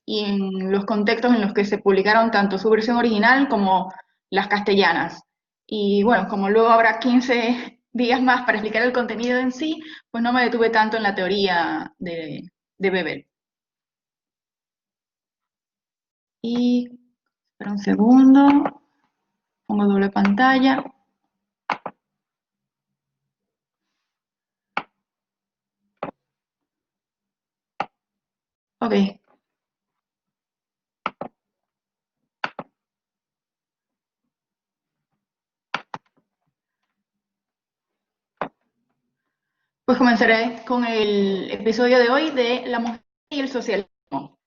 y en los contextos en los que se publicaron tanto su versión original como las castellanas. Y bueno, como luego habrá 15 días más para explicar el contenido en sí, pues no me detuve tanto en la teoría de Bebel. Y, espera un segundo, pongo doble pantalla. Ok, pues comenzaré con el episodio de hoy de La mujer y el socialismo.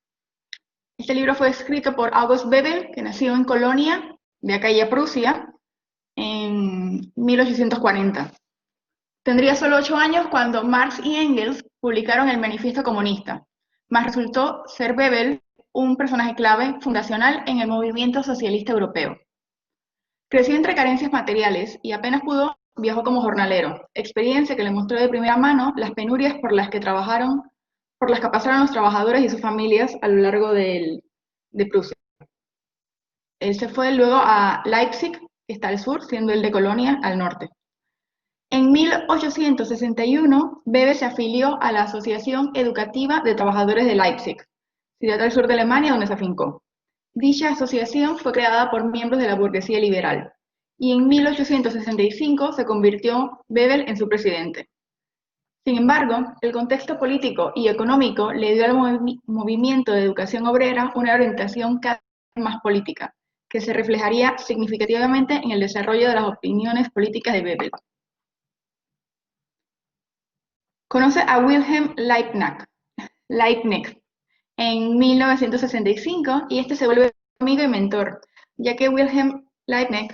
Este libro fue escrito por August Bebel, que nació en Colonia, de aquella Prusia, en 1840. Tendría solo 8 años cuando Marx y Engels publicaron el Manifiesto Comunista, mas resultó ser Bebel un personaje clave fundacional en el movimiento socialista europeo. Creció entre carencias materiales y apenas pudo, viajó como jornalero, experiencia que le mostró de primera mano las penurias por las que pasaron los trabajadores y sus familias a lo largo de Prusia. Él se fue luego a Leipzig, que está al sur, siendo el de Colonia al norte. En 1861, Bebe se afilió a la Asociación Educativa de Trabajadores de Leipzig, ciudad al sur de Alemania donde se afincó. Dicha asociación fue creada por miembros de la burguesía liberal, y en 1865 se convirtió Bebel en su presidente. Sin embargo, el contexto político y económico le dio al movimiento de educación obrera una orientación cada vez más política, que se reflejaría significativamente en el desarrollo de las opiniones políticas de Bebel. Conoce a Wilhelm Leibniz en 1965 y este se vuelve amigo y mentor, ya que Wilhelm Leibniz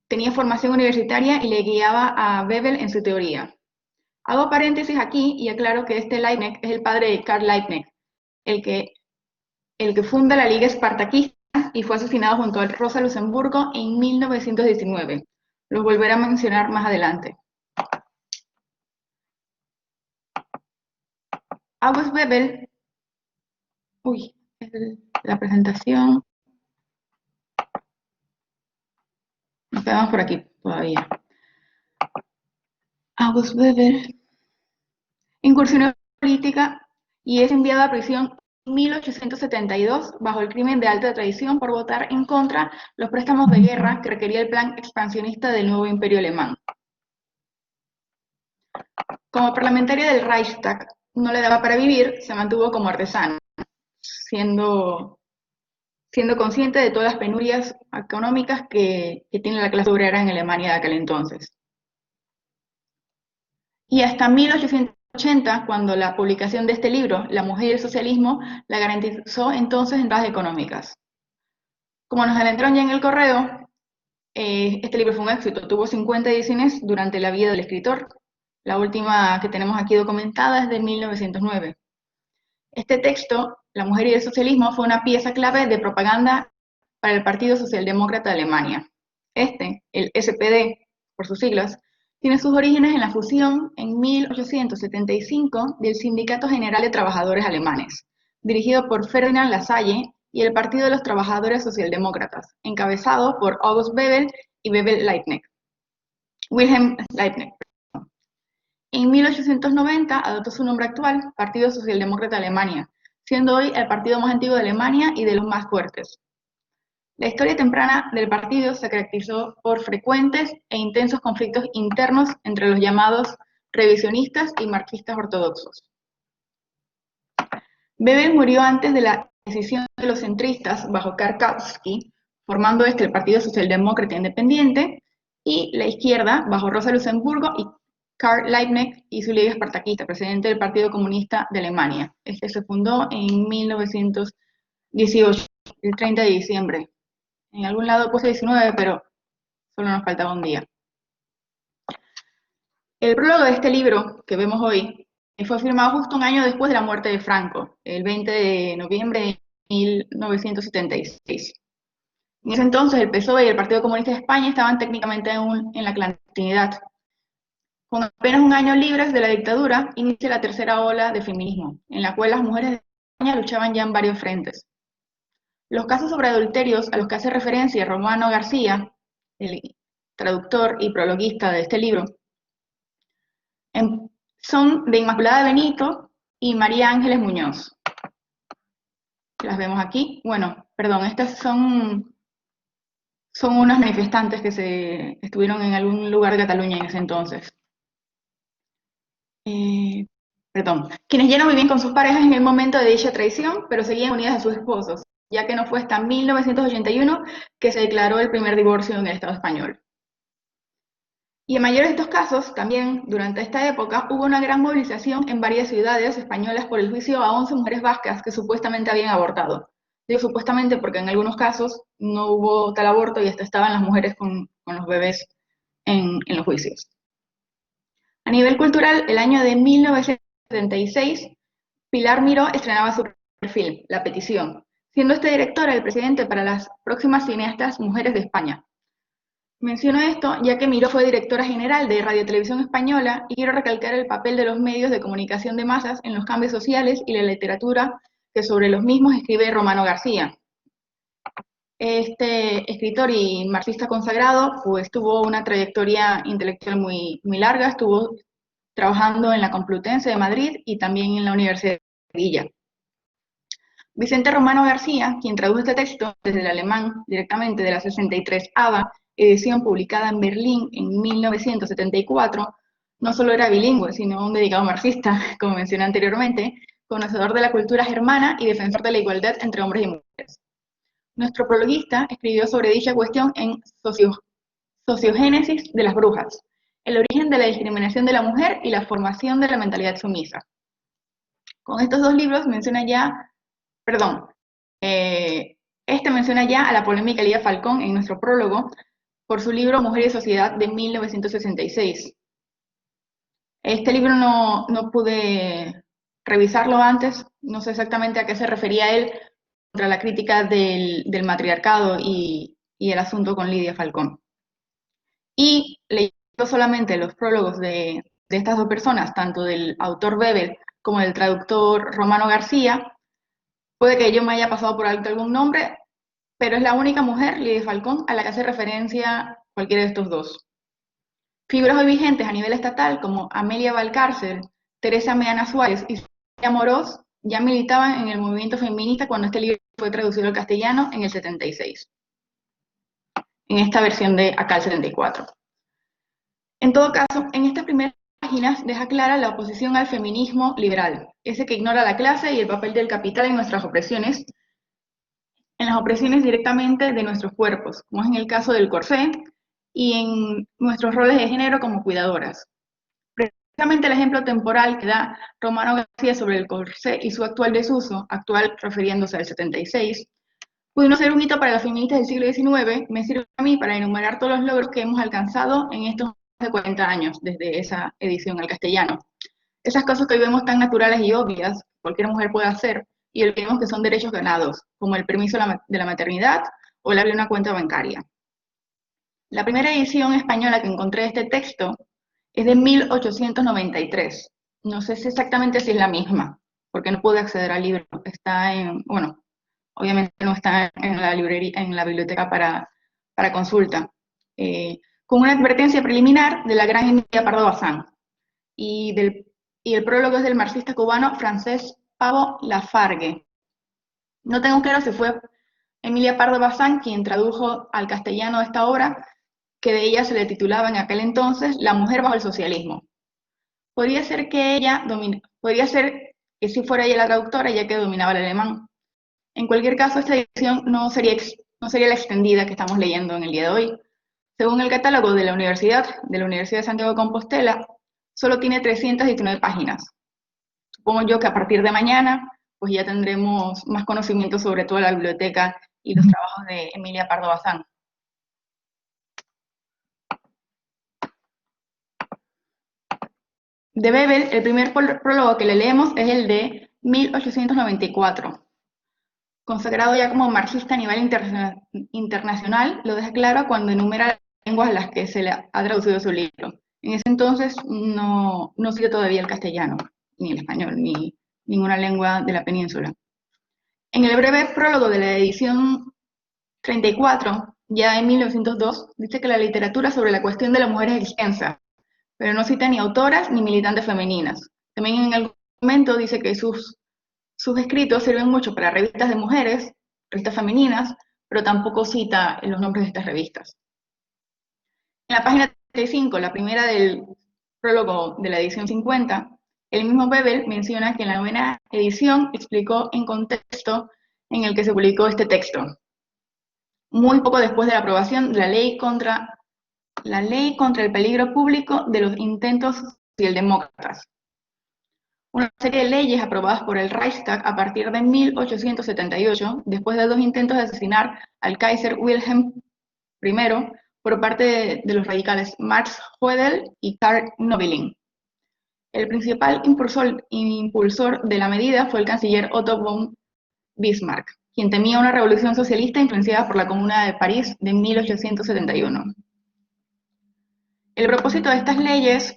tenía formación universitaria y le guiaba a Bebel en su teoría. Hago paréntesis aquí y aclaro que este Leibniz es el padre de Karl Leibniz, el que, el que funda la Liga Espartaquista y fue asesinado junto a Rosa Luxemburgo en 1919. Los volveré a mencionar más adelante. August Bebel, la presentación, nos quedamos por aquí todavía. August Bebel incursionó en política y es enviado a prisión en 1872 bajo el crimen de alta traición por votar en contra los préstamos de guerra que requería el plan expansionista del nuevo imperio alemán. Como parlamentario del Reichstag no le daba para vivir, se mantuvo como artesano, siendo consciente de todas las penurias económicas que tiene la clase obrera en Alemania de aquel entonces. Y hasta 1880, cuando la publicación de este libro, La mujer y el socialismo, la garantizó entonces entradas económicas. Como nos adentraron ya en el correo, este libro fue un éxito, tuvo 50 ediciones durante la vida del escritor. La última que tenemos aquí documentada es de 1909. Este texto, La mujer y el socialismo, fue una pieza clave de propaganda para el Partido Socialdemócrata de Alemania. El SPD, por sus siglas, tiene sus orígenes en la fusión en 1875 del Sindicato General de Trabajadores Alemanes, dirigido por Ferdinand Lassalle, y el Partido de los Trabajadores Socialdemócratas, encabezado por August Bebel y Wilhelm Leibniz. En 1890 adoptó su nombre actual, Partido Socialdemócrata de Alemania, siendo hoy el partido más antiguo de Alemania y de los más fuertes. La historia temprana del partido se caracterizó por frecuentes e intensos conflictos internos entre los llamados revisionistas y marxistas ortodoxos. Bebel murió antes de la decisión de los centristas bajo Karl Kautsky, formando el Partido Socialdemócrata Independiente, y la izquierda bajo Rosa Luxemburgo y Karl Liebknecht y su Liga Espartaquista, presidente del Partido Comunista de Alemania. Este se fundó en 1918, el 30 de diciembre. En algún lado puse 19, pero solo nos faltaba un día. El prólogo de este libro que vemos hoy fue firmado justo un año después de la muerte de Franco, el 20 de noviembre de 1976. En ese entonces el PSOE y el Partido Comunista de España estaban técnicamente aún en la clandestinidad. Con apenas un año libres de la dictadura, inicia la tercera ola de feminismo, en la cual las mujeres luchaban ya en varios frentes. Los casos sobre adulterios a los que hace referencia Romano García, el traductor y prologuista de este libro, son de Inmaculada Benito y María Ángeles Muñoz. Las vemos aquí. Bueno, perdón, estas son unas manifestantes que estuvieron en algún lugar de Cataluña en ese entonces. Perdón. Quienes ya no vivían con sus parejas en el momento de dicha traición, pero seguían unidas a sus esposos, ya que no fue hasta 1981 que se declaró el primer divorcio en el Estado español. Y en mayores de estos casos, también durante esta época, hubo una gran movilización en varias ciudades españolas por el juicio a 11 mujeres vascas que supuestamente habían abortado. Digo supuestamente porque en algunos casos no hubo tal aborto y hasta estaban las mujeres con los bebés en los juicios. A nivel cultural, el año de 1976, Pilar Miró estrenaba su primer film, La Petición, siendo este directora el presidente para las próximas cineastas mujeres de España. Menciono esto ya que Miró fue directora general de Radio Televisión Española y quiero recalcar el papel de los medios de comunicación de masas en los cambios sociales y la literatura que sobre los mismos escribe Romano García. Este escritor y marxista consagrado pues tuvo una trayectoria intelectual muy larga, estuvo trabajando en la Complutense de Madrid y también en la Universidad de Sevilla. Vicente Romano García, quien tradujo este texto desde el alemán directamente de la 63 ABA, edición publicada en Berlín en 1974, no solo era bilingüe, sino un dedicado marxista, como mencioné anteriormente, conocedor de la cultura germana y defensor de la igualdad entre hombres y mujeres. Nuestro prologuista escribió sobre dicha cuestión en Sociogénesis de las brujas, el origen de la discriminación de la mujer y la formación de la mentalidad sumisa. Con estos dos libros menciona ya, menciona ya a la polémica Lidia Falcón en nuestro prólogo por su libro Mujer y Sociedad de 1966. Este libro no pude revisarlo antes, no sé exactamente a qué se refería él contra la crítica del matriarcado y el asunto con Lidia Falcón. Y leyendo solamente los prólogos de estas dos personas, tanto del autor Bebel como del traductor Romano García, puede que yo me haya pasado por alto algún nombre, pero es la única mujer, Lidia Falcón, a la que hace referencia cualquiera de estos dos. Figuras hoy vigentes a nivel estatal como Amelia Valcárcel, Teresa Meana Suárez y Sofía Amorós ya militaban en el movimiento feminista cuando este libro fue traducido al castellano en el 76, en esta versión de acá el 74. En todo caso, en estas primeras páginas deja clara la oposición al feminismo liberal, ese que ignora la clase y el papel del capital en nuestras opresiones, en las opresiones directamente de nuestros cuerpos, como es en el caso del corsé, y en nuestros roles de género como cuidadoras. Precisamente el ejemplo temporal que da Romano García sobre el corsé y su actual desuso, actual refiriéndose al 76, pudiendo ser un hito para las feministas del siglo XIX, me sirve a mí para enumerar todos los logros que hemos alcanzado en estos más de 40 años, desde esa edición al castellano. Esas cosas que hoy vemos tan naturales y obvias, cualquier mujer puede hacer, y el que vemos que son derechos ganados, como el permiso de la maternidad o el abrir una cuenta bancaria. La primera edición española que encontré de este texto es de 1893. No sé exactamente si es la misma, porque no pude acceder al libro. Está bueno, obviamente no está en la librería, en la biblioteca para consulta. Con una advertencia preliminar de la gran Emilia Pardo Bazán. Y el prólogo es del marxista cubano Francesc Pavo Lafargue. No tengo claro si fue Emilia Pardo Bazán quien tradujo al castellano esta obra, que de ella se le titulaba en aquel entonces La mujer bajo el socialismo. Podría ser que si fuera ella la traductora, ya que dominaba el alemán. En cualquier caso, esta edición no sería la extendida que estamos leyendo en el día de hoy. Según el catálogo de la Universidad de Santiago de Compostela, solo tiene 319 páginas. Supongo yo que a partir de mañana, pues ya tendremos más conocimiento sobre toda la biblioteca y los trabajos de Emilia Pardo Bazán. De Bebel, el primer prólogo que le leemos es el de 1894. Consagrado ya como marxista a nivel internacional, lo deja claro cuando enumera las lenguas a las que se le ha traducido su libro. En ese entonces no sigue todavía el castellano, ni el español, ni ninguna lengua de la península. En el breve prólogo de la edición 34, ya en 1902, dice que la literatura sobre la cuestión de la mujer es extensa, pero no cita ni autoras ni militantes femeninas. También en algún momento dice que sus escritos sirven mucho para revistas de mujeres, revistas femeninas, pero tampoco cita los nombres de estas revistas. En la página 35, la primera del prólogo de la edición 50, el mismo Bebel menciona que en la novena edición explicó en contexto en el que se publicó este texto, muy poco después de la aprobación de la ley contra el peligro público de los intentos socialdemócratas, una serie de leyes aprobadas por el Reichstag a partir de 1878, después de 2 intentos de asesinar al Kaiser Wilhelm I por parte de los radicales Max Hödel y Karl Nobiling. El principal impulsor de la medida fue el canciller Otto von Bismarck, quien temía una revolución socialista influenciada por la Comuna de París de 1871. El propósito de estas leyes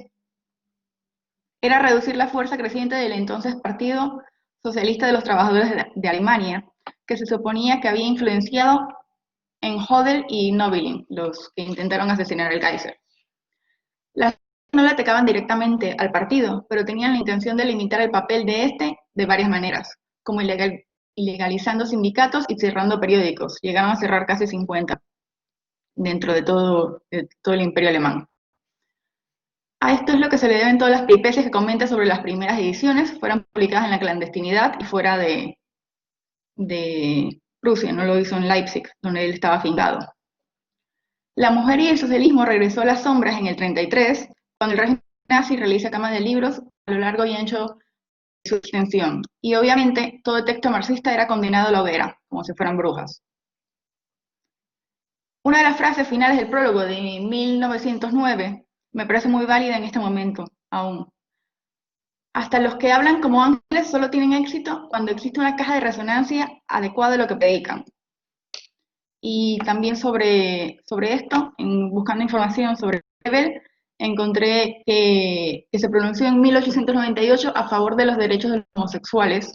era reducir la fuerza creciente del entonces Partido Socialista de los Trabajadores de Alemania, que se suponía que había influenciado en Hödel y Nobiling, los que intentaron asesinar al Kaiser. Las no le atacaban directamente al partido, pero tenían la intención de limitar el papel de este de varias maneras, como ilegalizando sindicatos y cerrando periódicos. Llegaron a cerrar casi 50 dentro de todo el imperio alemán. A esto es lo que se le deben todas las peripecias que comenta sobre las primeras ediciones, fueron publicadas en la clandestinidad y fuera de Prusia, no lo hizo en Leipzig, donde él estaba afincado. La mujer y el socialismo regresó a las sombras en el 33, cuando el régimen nazi realiza camas de libros a lo largo y ancho de su extensión. Y obviamente todo texto marxista era condenado a la hoguera, como si fueran brujas. Una de las frases finales del prólogo de 1909 me parece muy válida en este momento aún. Hasta los que hablan como ángeles solo tienen éxito cuando existe una caja de resonancia adecuada a lo que predican. Y también sobre esto, buscando información sobre Bebel, encontré que se pronunció en 1898 a favor de los derechos de los homosexuales,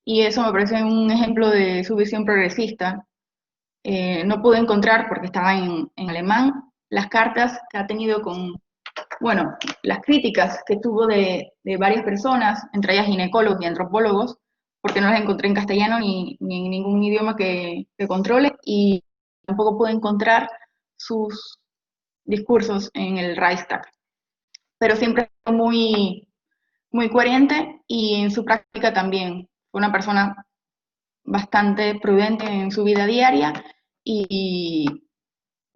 y eso me parece un ejemplo de su visión progresista. No pude encontrar, porque estaba en alemán, las cartas que ha tenido bueno, las críticas que tuvo de varias personas, entre ellas ginecólogos y antropólogos, porque no las encontré en castellano ni en ningún idioma que controle, y tampoco pude encontrar sus discursos en el Reichstag. Pero siempre fue muy coherente y en su práctica también. Fue una persona bastante prudente en su vida diaria y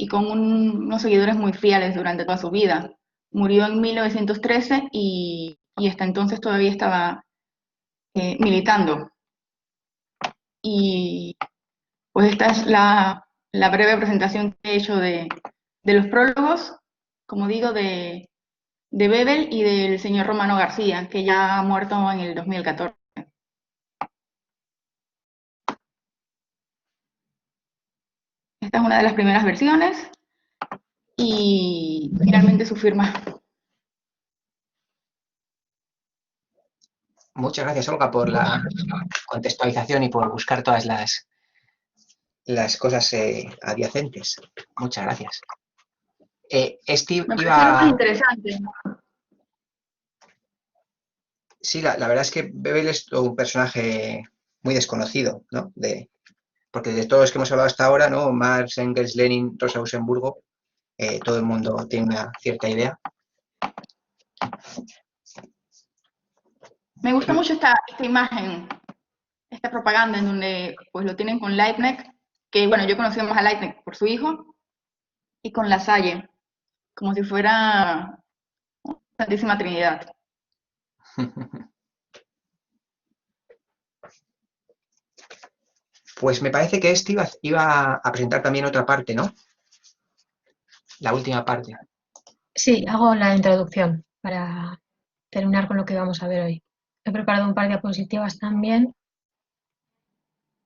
con unos seguidores muy fieles durante toda su vida. Murió en 1913 y hasta entonces todavía estaba militando. Y pues esta es la breve presentación que he hecho de los prólogos, como digo, de Bebel y del señor Romano García, que ya ha muerto en el 2014. Esta es una de las primeras versiones y finalmente su firma. Muchas gracias, Olga, por la contextualización y por buscar todas las cosas adyacentes. Muchas gracias. Steve Me pareció muy iba... interesante. Sí, la verdad es que Bebel es todo un personaje muy desconocido, ¿no? Porque de todos los que hemos hablado hasta ahora, ¿no? Marx, Engels, Lenin, Rosa Luxemburgo, todo el mundo tiene una cierta idea. Me gusta mucho esta imagen, esta propaganda en donde pues lo tienen con Leibniz, que bueno, yo conocí más a Leibniz por su hijo, y con La Salle, como si fuera Santísima Trinidad. Pues me parece que este iba a presentar también otra parte, ¿no? La última parte. Sí, hago la introducción para terminar con lo que vamos a ver hoy. He preparado un par de diapositivas también.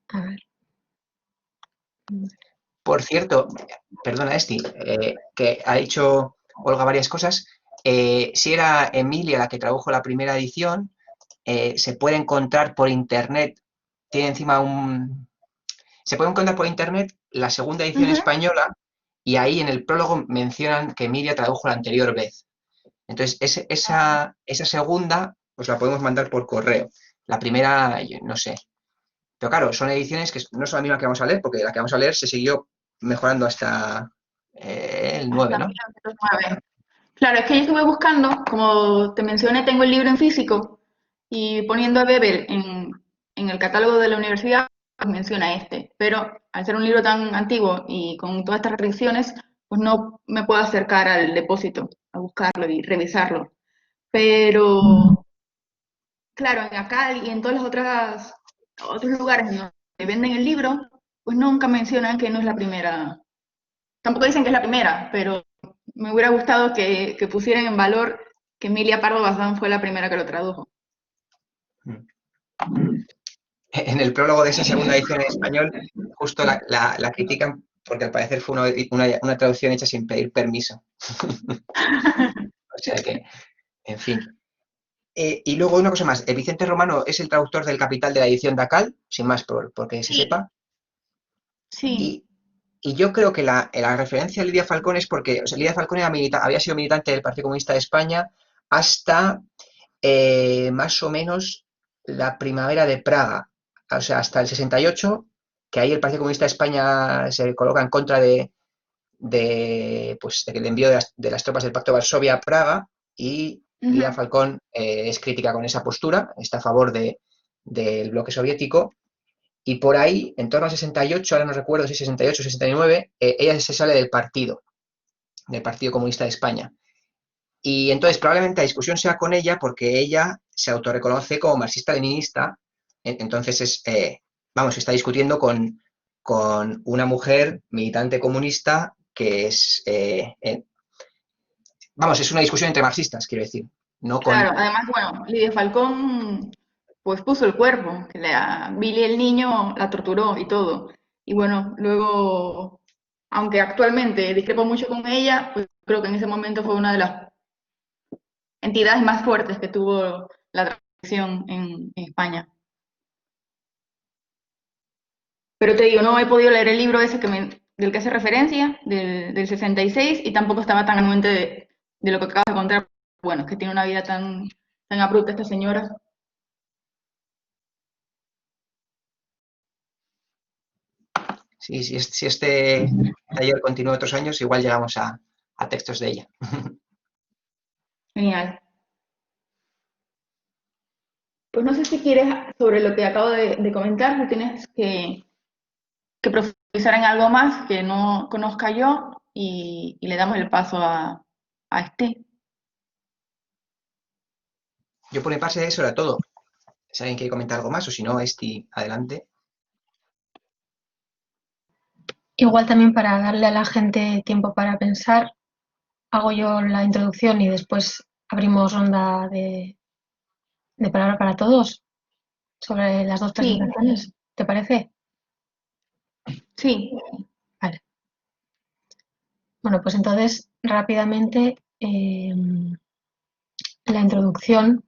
A ver. Por cierto, perdona, que ha dicho Olga varias cosas. Si era Emilia la que tradujo la primera edición, se puede encontrar por internet tiene encima un... Se puede encontrar por internet la segunda edición Ujú. española y ahí en el prólogo mencionan que Emilia tradujo la anterior vez. Entonces, esa segunda pues la podemos mandar por correo. La primera, yo no sé. Pero claro, son ediciones que no son la misma que vamos a leer, porque la que vamos a leer se siguió mejorando hasta el 9, Hasta ¿no? 1909. Claro, es que yo estuve buscando, como te mencioné, tengo el libro en físico y poniendo a Bebel en el catálogo de la universidad, pues menciona este. Pero al ser un libro tan antiguo y con todas estas restricciones, pues no me puedo acercar al depósito a buscarlo y revisarlo. Pero claro, en acá y en todas las otros lugares en donde venden el libro, pues nunca mencionan que no es la primera. Tampoco dicen que es la primera, pero me hubiera gustado que pusieran en valor que Emilia Pardo Bazán fue la primera que lo tradujo. En el prólogo de esa segunda edición en español, justo la critican porque al parecer fue una traducción hecha sin pedir permiso. O sea que, en fin. Y luego una cosa más, Vicente Romano es el traductor del Capital de la edición Dacal, sin más porque se Sí, sepa. sí. Y, y yo creo que la referencia a Lidia Falcón es porque, o sea, Lidia Falcón había sido militante del Partido Comunista de España hasta más o menos la primavera de Praga, o sea, hasta el 68, que ahí el Partido Comunista de España se coloca en contra pues, del envío de las tropas del Pacto de Varsovia a Praga, y Ujú. Lidia Falcón es crítica con esa postura, está a favor del bloque soviético, y por ahí, en torno al 68, ahora no recuerdo si 68 o 69, ella se sale del Partido Comunista de España. Y entonces probablemente la discusión sea con ella porque ella se autorreconoce como marxista-leninista, entonces vamos, está discutiendo con una mujer militante comunista que es, vamos, es una discusión entre marxistas, quiero decir, no con... Claro, además, bueno, Lidia Falcón pues puso el cuerpo, que Billy el niño la torturó y todo. Y bueno, luego, aunque actualmente discrepo mucho con ella, pues creo que en ese momento fue una de las entidades más fuertes que tuvo la transición en España. Pero te digo, no he podido leer el libro ese del que hace referencia, del 66, y tampoco estaba tan anuente de lo que acabo de contar. Bueno, es que tiene una vida tan abrupta esta señora. Sí, si este taller continúa otros años, igual llegamos a textos de ella. Genial. Pues no sé si quieres, sobre lo que acabo de comentar, si tienes que profundizar en algo más que no conozca yo y le damos el paso a este. Yo por mi parte eso era todo. Si alguien quiere comentar algo más o si no, adelante. Igual también para darle a la gente tiempo para pensar, hago yo la introducción y después abrimos ronda de palabra para todos sobre las dos Sí, presentaciones. ¿Te parece? sí, Vale. Bueno, pues entonces rápidamente la introducción,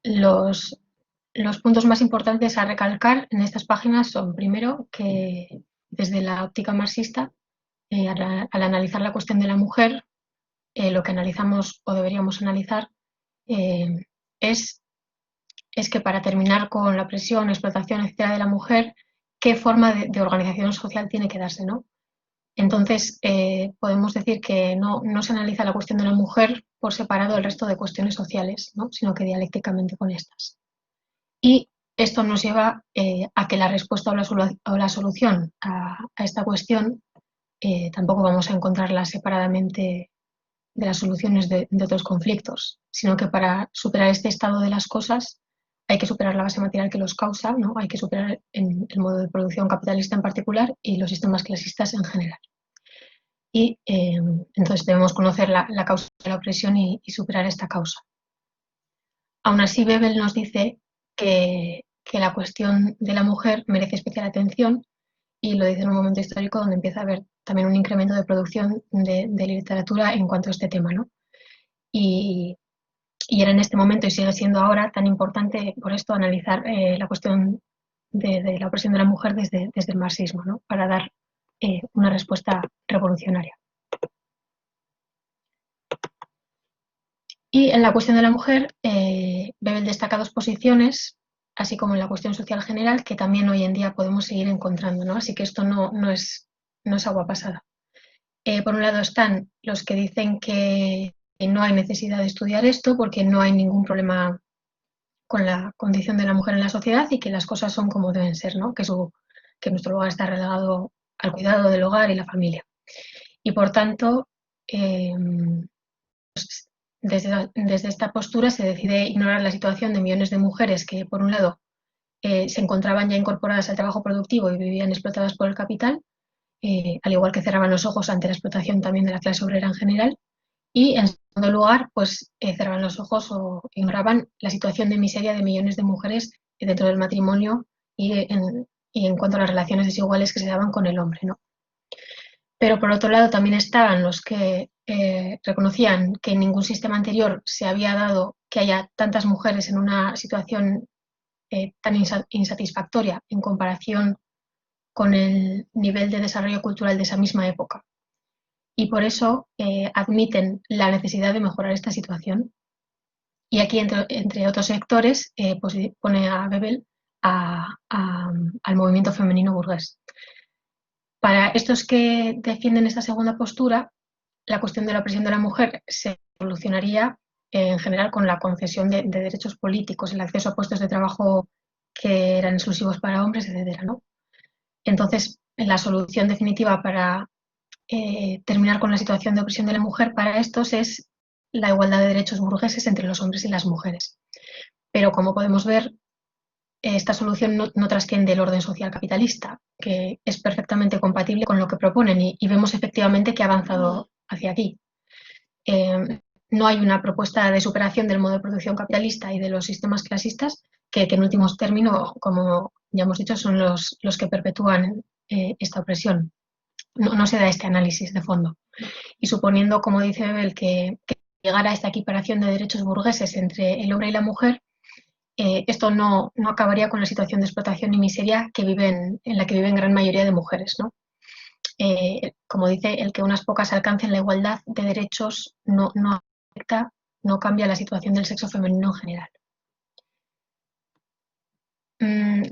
los puntos más importantes a recalcar en estas páginas son, primero, que desde la óptica marxista, al analizar la cuestión de la mujer, lo que analizamos o deberíamos analizar eh, es que para terminar con la presión, explotación, etcétera, de la mujer, qué forma de organización social tiene que darse, ¿no? Entonces, podemos decir que no se analiza la cuestión de la mujer por separado del resto de cuestiones sociales, ¿no? Sino que dialécticamente con estas. Y esto nos lleva a que la respuesta o la solución a esta cuestión tampoco vamos a encontrarla separadamente de las soluciones de otros conflictos, sino que para superar este estado de las cosas hay que superar la base material que los causa, ¿no? Hay que superar el modo de producción capitalista en particular y los sistemas clasistas en general. Y entonces debemos conocer la causa de la opresión y superar esta causa. Aún así, Bebel nos dice que la cuestión de la mujer merece especial atención y lo dice en un momento histórico donde empieza a haber también un incremento de producción de literatura en cuanto a este tema, ¿no? Y era en este momento y sigue siendo ahora tan importante por esto analizar la cuestión de la opresión de la mujer desde el marxismo, ¿no? Para dar una respuesta revolucionaria. Y en la cuestión de la mujer, Bebel destaca dos posiciones, así como en la cuestión social general, que también hoy en día podemos seguir encontrando, ¿no? Así que esto no es agua pasada. Por un lado están los que dicen que no hay necesidad de estudiar esto porque no hay ningún problema con la condición de la mujer en la sociedad y que las cosas son como deben ser, ¿no? Que nuestro lugar está relegado al cuidado del hogar y la familia. Y por tanto, pues, desde esta postura se decide ignorar la situación de millones de mujeres que, por un lado, se encontraban ya incorporadas al trabajo productivo y vivían explotadas por el capital, al igual que cerraban los ojos ante la explotación también de la clase obrera en general, y en segundo lugar, pues cerraban los ojos o ignoraban la situación de miseria de millones de mujeres dentro del matrimonio y en cuanto a las relaciones desiguales que se daban con el hombre, ¿no? Pero por otro lado también estaban los que reconocían que en ningún sistema anterior se había dado que haya tantas mujeres en una situación tan insatisfactoria en comparación con el nivel de desarrollo cultural de esa misma época. Y por eso admiten la necesidad de mejorar esta situación. Y aquí, entre otros sectores, pues pone a Bebel al movimiento femenino burgués. Para estos que defienden esta segunda postura, la cuestión de la opresión de la mujer se solucionaría en general con la concesión de derechos políticos, el acceso a puestos de trabajo que eran exclusivos para hombres, etc., ¿no? Entonces, la solución definitiva para terminar con la situación de opresión de la mujer para estos es la igualdad de derechos burgueses entre los hombres y las mujeres. Pero como podemos ver, esta solución no trasciende el orden social capitalista, que es perfectamente compatible con lo que proponen y vemos efectivamente que ha avanzado hacia aquí. No hay una propuesta de superación del modo de producción capitalista y de los sistemas clasistas que en últimos términos, como ya hemos dicho, son los que perpetúan esta opresión. No se da este análisis de fondo. Y suponiendo, como dice Bebel, que llegara a esta equiparación de derechos burgueses entre el hombre y la mujer, esto no acabaría con la situación de explotación y miseria en la que viven gran mayoría de mujeres, ¿no? Como dice, el que unas pocas alcancen la igualdad de derechos no afecta, no cambia la situación del sexo femenino en general.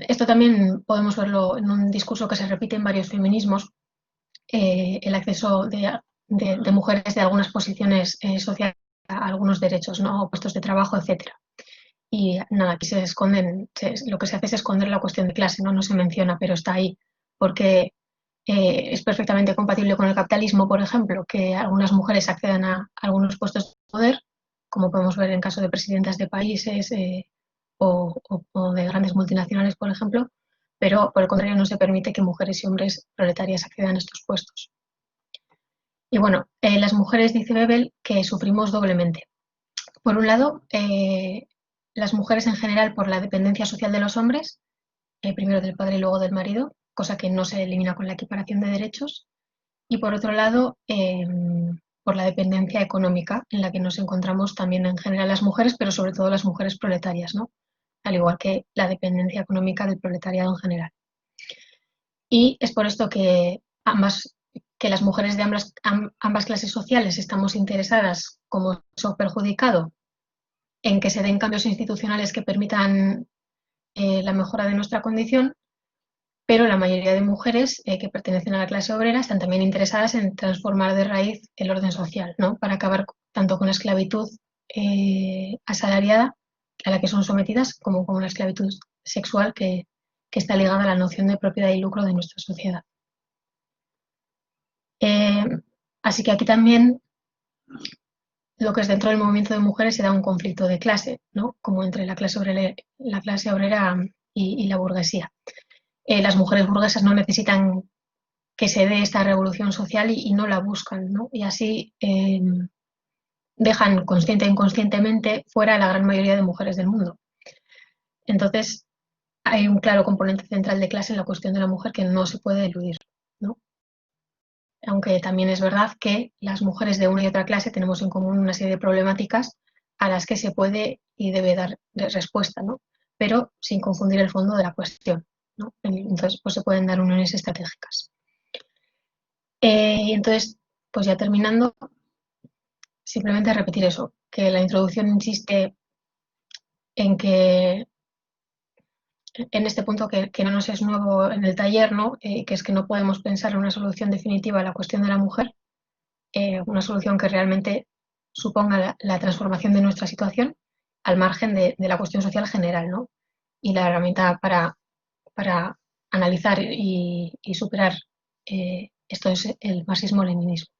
Esto también podemos verlo en un discurso que se repite en varios feminismos, el acceso de mujeres de algunas posiciones sociales a algunos derechos, ¿no? Puestos de trabajo, etcétera. Y nada, aquí se esconden, lo que se hace es esconder la cuestión de clase, no se menciona, pero está ahí, porque es perfectamente compatible con el capitalismo, por ejemplo, que algunas mujeres accedan a algunos puestos de poder, como podemos ver en caso de presidentas de países o de grandes multinacionales, por ejemplo, pero por el contrario no se permite que mujeres y hombres proletarias accedan a estos puestos. Y bueno, las mujeres, dice Bebel, que sufrimos doblemente. Por un lado, las mujeres en general por la dependencia social de los hombres, primero del padre y luego del marido, cosa que no se elimina con la equiparación de derechos. Y por otro lado, por la dependencia económica en la que nos encontramos también en general las mujeres, pero sobre todo las mujeres proletarias, ¿no? Al igual que la dependencia económica del proletariado en general. Y es por esto que las mujeres de ambas clases sociales estamos interesadas, como eso perjudicado, en que se den cambios institucionales que permitan la mejora de nuestra condición, pero la mayoría de mujeres que pertenecen a la clase obrera están también interesadas en transformar de raíz el orden social, ¿no? Para acabar tanto con la esclavitud asalariada a la que son sometidas, como con la esclavitud sexual que está ligada a la noción de propiedad y lucro de nuestra sociedad. Así que aquí también lo que es dentro del movimiento de mujeres se da un conflicto de clase, ¿no? Como entre la clase obrera y la burguesía. Las mujeres burguesas no necesitan que se dé esta revolución social y no la buscan, ¿no? Y así dejan consciente e inconscientemente fuera a la gran mayoría de mujeres del mundo. Entonces, hay un claro componente central de clase en la cuestión de la mujer que no se puede eludir, ¿no? Aunque también es verdad que las mujeres de una y otra clase tenemos en común una serie de problemáticas a las que se puede y debe dar respuesta, ¿no? Pero sin confundir el fondo de la cuestión. ¿no? Entonces, pues se pueden dar uniones estratégicas. Y entonces, pues ya terminando, simplemente repetir eso, que la introducción insiste en que en este punto que no nos es nuevo en el taller, ¿no? Que es que no podemos pensar en una solución definitiva a la cuestión de la mujer, una solución que realmente suponga la transformación de nuestra situación al margen de la cuestión social general, ¿no? Y la herramienta para analizar y superar esto es el marxismo-leninismo.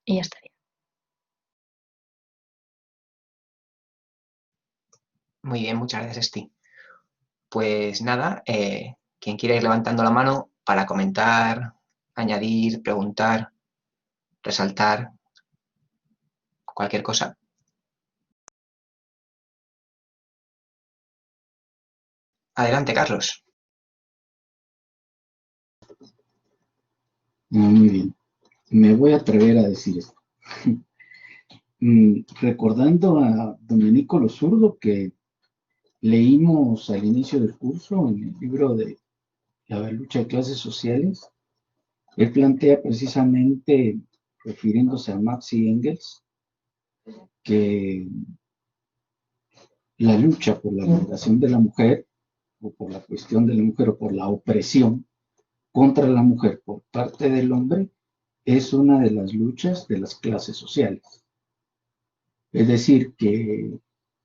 Y ya estaría. Muy bien, muchas gracias, Esti. Pues nada, quien quiera ir levantando la mano para comentar, añadir, preguntar, resaltar, cualquier cosa. Adelante, Carlos. Muy bien, me voy a atrever a decir esto. Recordando a Domenico Lo Zurdo, que leímos al inicio del curso en el libro de La lucha de clases sociales, él plantea precisamente, refiriéndose a Marx y Engels, que la lucha por la liberación de la mujer, o por la cuestión de la mujer, o por la opresión contra la mujer por parte del hombre, es una de las luchas de las clases sociales. Es decir, que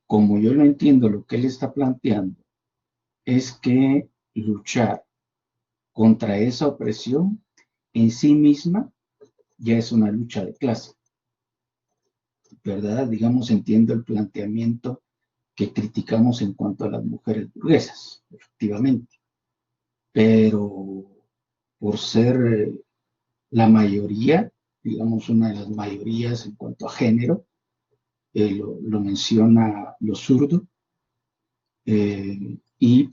como yo lo entiendo, lo que él está planteando es que luchar contra esa opresión en sí misma ya es una lucha de clase, ¿verdad? Digamos, entiendo el planteamiento que criticamos en cuanto a las mujeres burguesas, efectivamente, pero por ser la mayoría, digamos, una de las mayorías en cuanto a género, lo menciona Lo Zurdo, y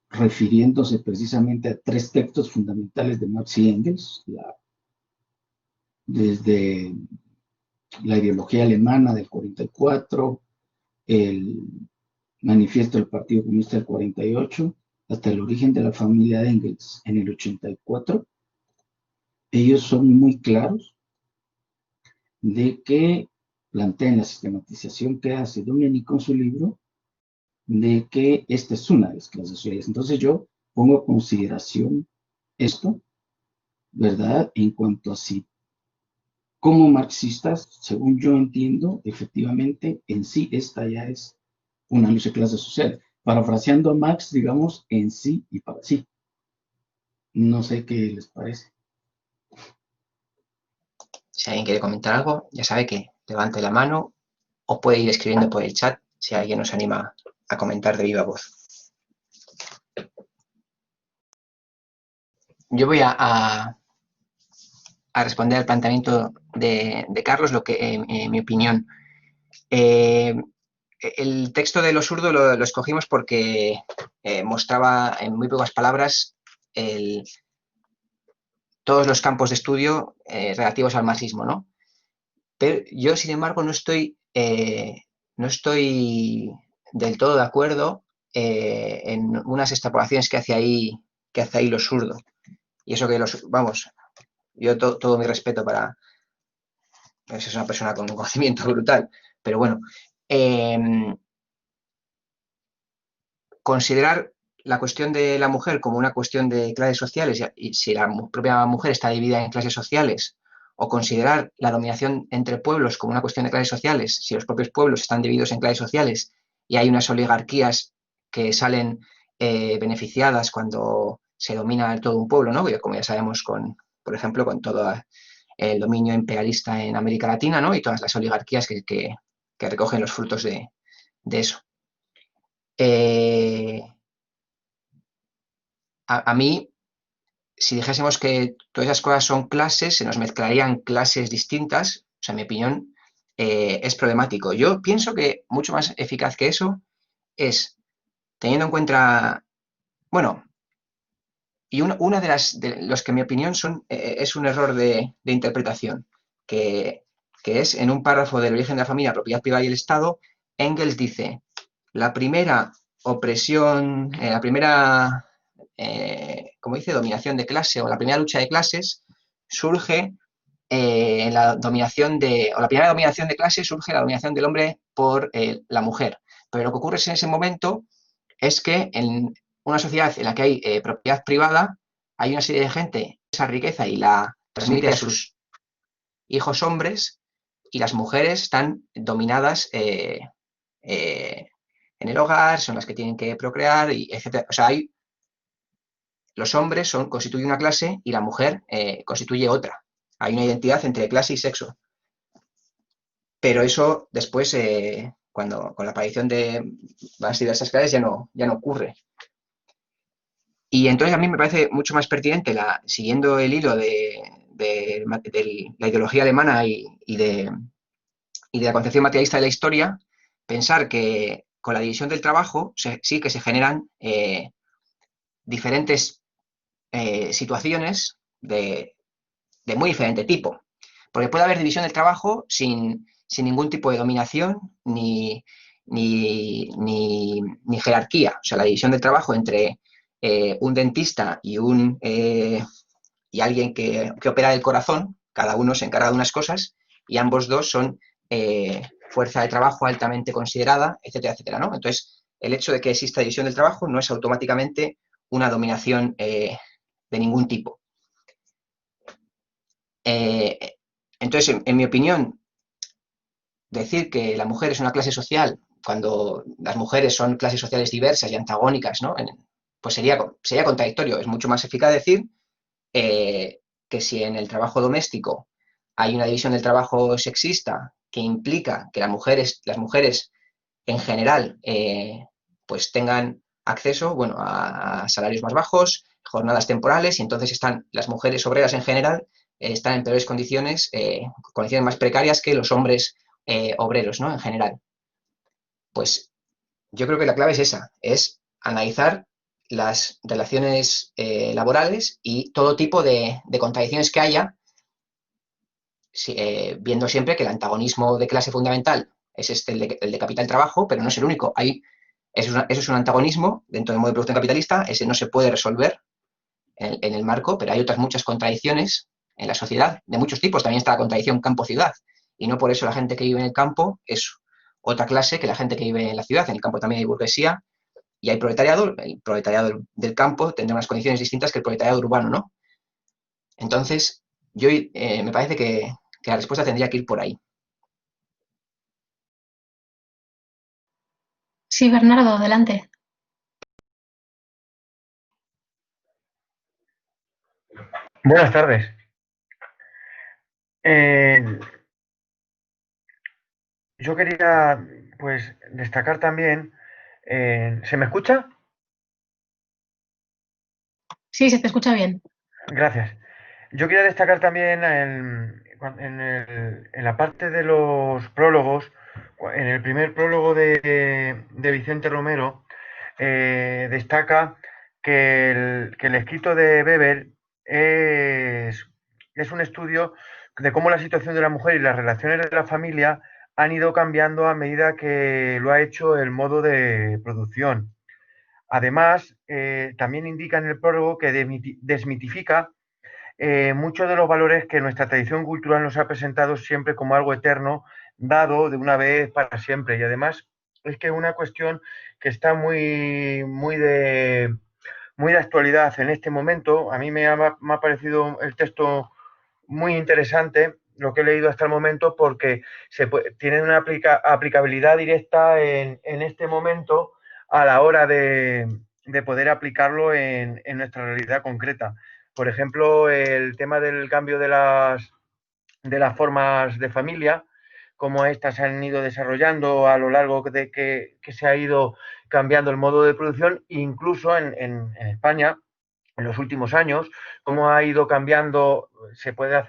refiriéndose precisamente a tres textos fundamentales de Marx y Engels, desde la ideología alemana del 44, el manifiesto del Partido Comunista del 48, hasta el origen de la familia de Engels en el 84, ellos son muy claros de que plantean la sistematización que hace Domenico en su libro, de que esta es una de las clases sociales. Entonces yo pongo a consideración esto, ¿verdad? En cuanto a si, como marxistas, según yo entiendo, efectivamente, en sí esta ya es una lucha de clases sociales. Parafraseando a Marx, digamos, en sí y para sí. No sé qué les parece. Si alguien quiere comentar algo, ya sabe que levante la mano o puede ir escribiendo por el chat si alguien nos anima a comentar de viva voz. Yo voy a responder al planteamiento de Carlos, lo que, mi opinión. El texto de Lo Zurdo lo escogimos porque mostraba en muy pocas palabras todos los campos de estudio relativos al marxismo, ¿no? Pero yo, sin embargo, no estoy del todo de acuerdo en unas extrapolaciones que hace ahí Lo Zurdo. Y eso que vamos, yo todo mi respeto para... Pues es una persona con un conocimiento brutal, pero bueno, considerar la cuestión de la mujer como una cuestión de clases sociales y si la propia mujer está dividida en clases sociales, o considerar la dominación entre pueblos como una cuestión de clases sociales, si los propios pueblos están divididos en clases sociales y hay unas oligarquías que salen beneficiadas cuando se domina todo un pueblo, ¿no? Como ya sabemos, por ejemplo, con todo el dominio imperialista en América Latina, ¿no? Y todas las oligarquías que recogen los frutos de eso. A mí, si dijésemos que todas esas cosas son clases, se nos mezclarían clases distintas. O sea, mi opinión es problemático. Yo pienso que mucho más eficaz que eso es, teniendo en cuenta, bueno, y una de los que en mi opinión es un error de interpretación, que es en un párrafo del origen de la familia, propiedad privada y el Estado, Engels dice, la primera opresión, la primera, como dice, dominación de clase o la primera lucha de clases surge en la dominación o la primera dominación de clase surge la dominación del hombre por la mujer. Pero lo que ocurre en ese momento es que en una sociedad en la que hay propiedad privada, hay una serie de gente, esa riqueza y la transmite a sus hijos hombres, y las mujeres están dominadas en el hogar, son las que tienen que procrear, y etc. O sea, los hombres constituyen una clase y la mujer constituye otra. Hay una identidad entre clase y sexo. Pero eso después, con la aparición de las diversas clases, ya no ocurre. Y entonces a mí me parece mucho más pertinente, siguiendo el hilo de la ideología alemana y de la concepción materialista de la historia, pensar que con la división del trabajo sí que se generan diferentes situaciones de muy diferente tipo. Porque puede haber división del trabajo sin ningún tipo de dominación ni jerarquía. O sea, la división del trabajo entre un dentista y alguien que opera el corazón, cada uno se encarga de unas cosas y ambos dos son fuerza de trabajo altamente considerada, etcétera, etcétera, ¿no? Entonces, el hecho de que exista división del trabajo no es automáticamente una dominación de ningún tipo. Entonces, en mi opinión, decir que la mujer es una clase social cuando las mujeres son clases sociales diversas y antagónicas, ¿no? Pues sería contradictorio. Es mucho más eficaz decir que si en el trabajo doméstico hay una división del trabajo sexista que implica que las mujeres en general pues tengan acceso, bueno, a salarios más bajos, jornadas temporales, y entonces las mujeres obreras en general están en peores condiciones más precarias que los hombres obreros, ¿no? En general. Pues yo creo que la clave es esa, es analizar las relaciones laborales y todo tipo de contradicciones que haya, viendo siempre que el antagonismo de clase fundamental es el de capital-trabajo, pero no es el único. Eso es un antagonismo dentro del modo de producción capitalista, ese no se puede resolver en el marco, pero hay otras muchas contradicciones en la sociedad, de muchos tipos. También está la contradicción campo-ciudad, y no por eso la gente que vive en el campo es otra clase que la gente que vive en la ciudad. En el campo también hay burguesía y hay proletariado. El proletariado del campo tendrá unas condiciones distintas que el proletariado urbano, ¿no? Entonces, me parece que la respuesta tendría que ir por ahí. Sí, Bernardo, adelante. Buenas tardes. Yo quería, pues, destacar también. ¿Se me escucha? Sí, se te escucha bien. Gracias. Yo quería destacar también en la parte de los prólogos, en el primer prólogo de Vicente Romero, destaca que el escrito de Weber es un estudio de cómo la situación de la mujer y las relaciones de la familia han ido cambiando a medida que lo ha hecho el modo de producción. Además, también indica en el prólogo que desmitifica muchos de los valores que nuestra tradición cultural nos ha presentado siempre como algo eterno, dado de una vez para siempre. Y además es que es una cuestión que está muy de actualidad en este momento. A mí me ha parecido el texto muy interesante, lo que he leído hasta el momento, porque tiene una aplicabilidad directa en este momento a la hora de poder aplicarlo en nuestra realidad concreta. Por ejemplo, el tema del cambio de las formas de familia, cómo éstas se han ido desarrollando a lo largo de que se ha ido cambiando el modo de producción, incluso en España, en los últimos años, cómo ha ido cambiando, se podría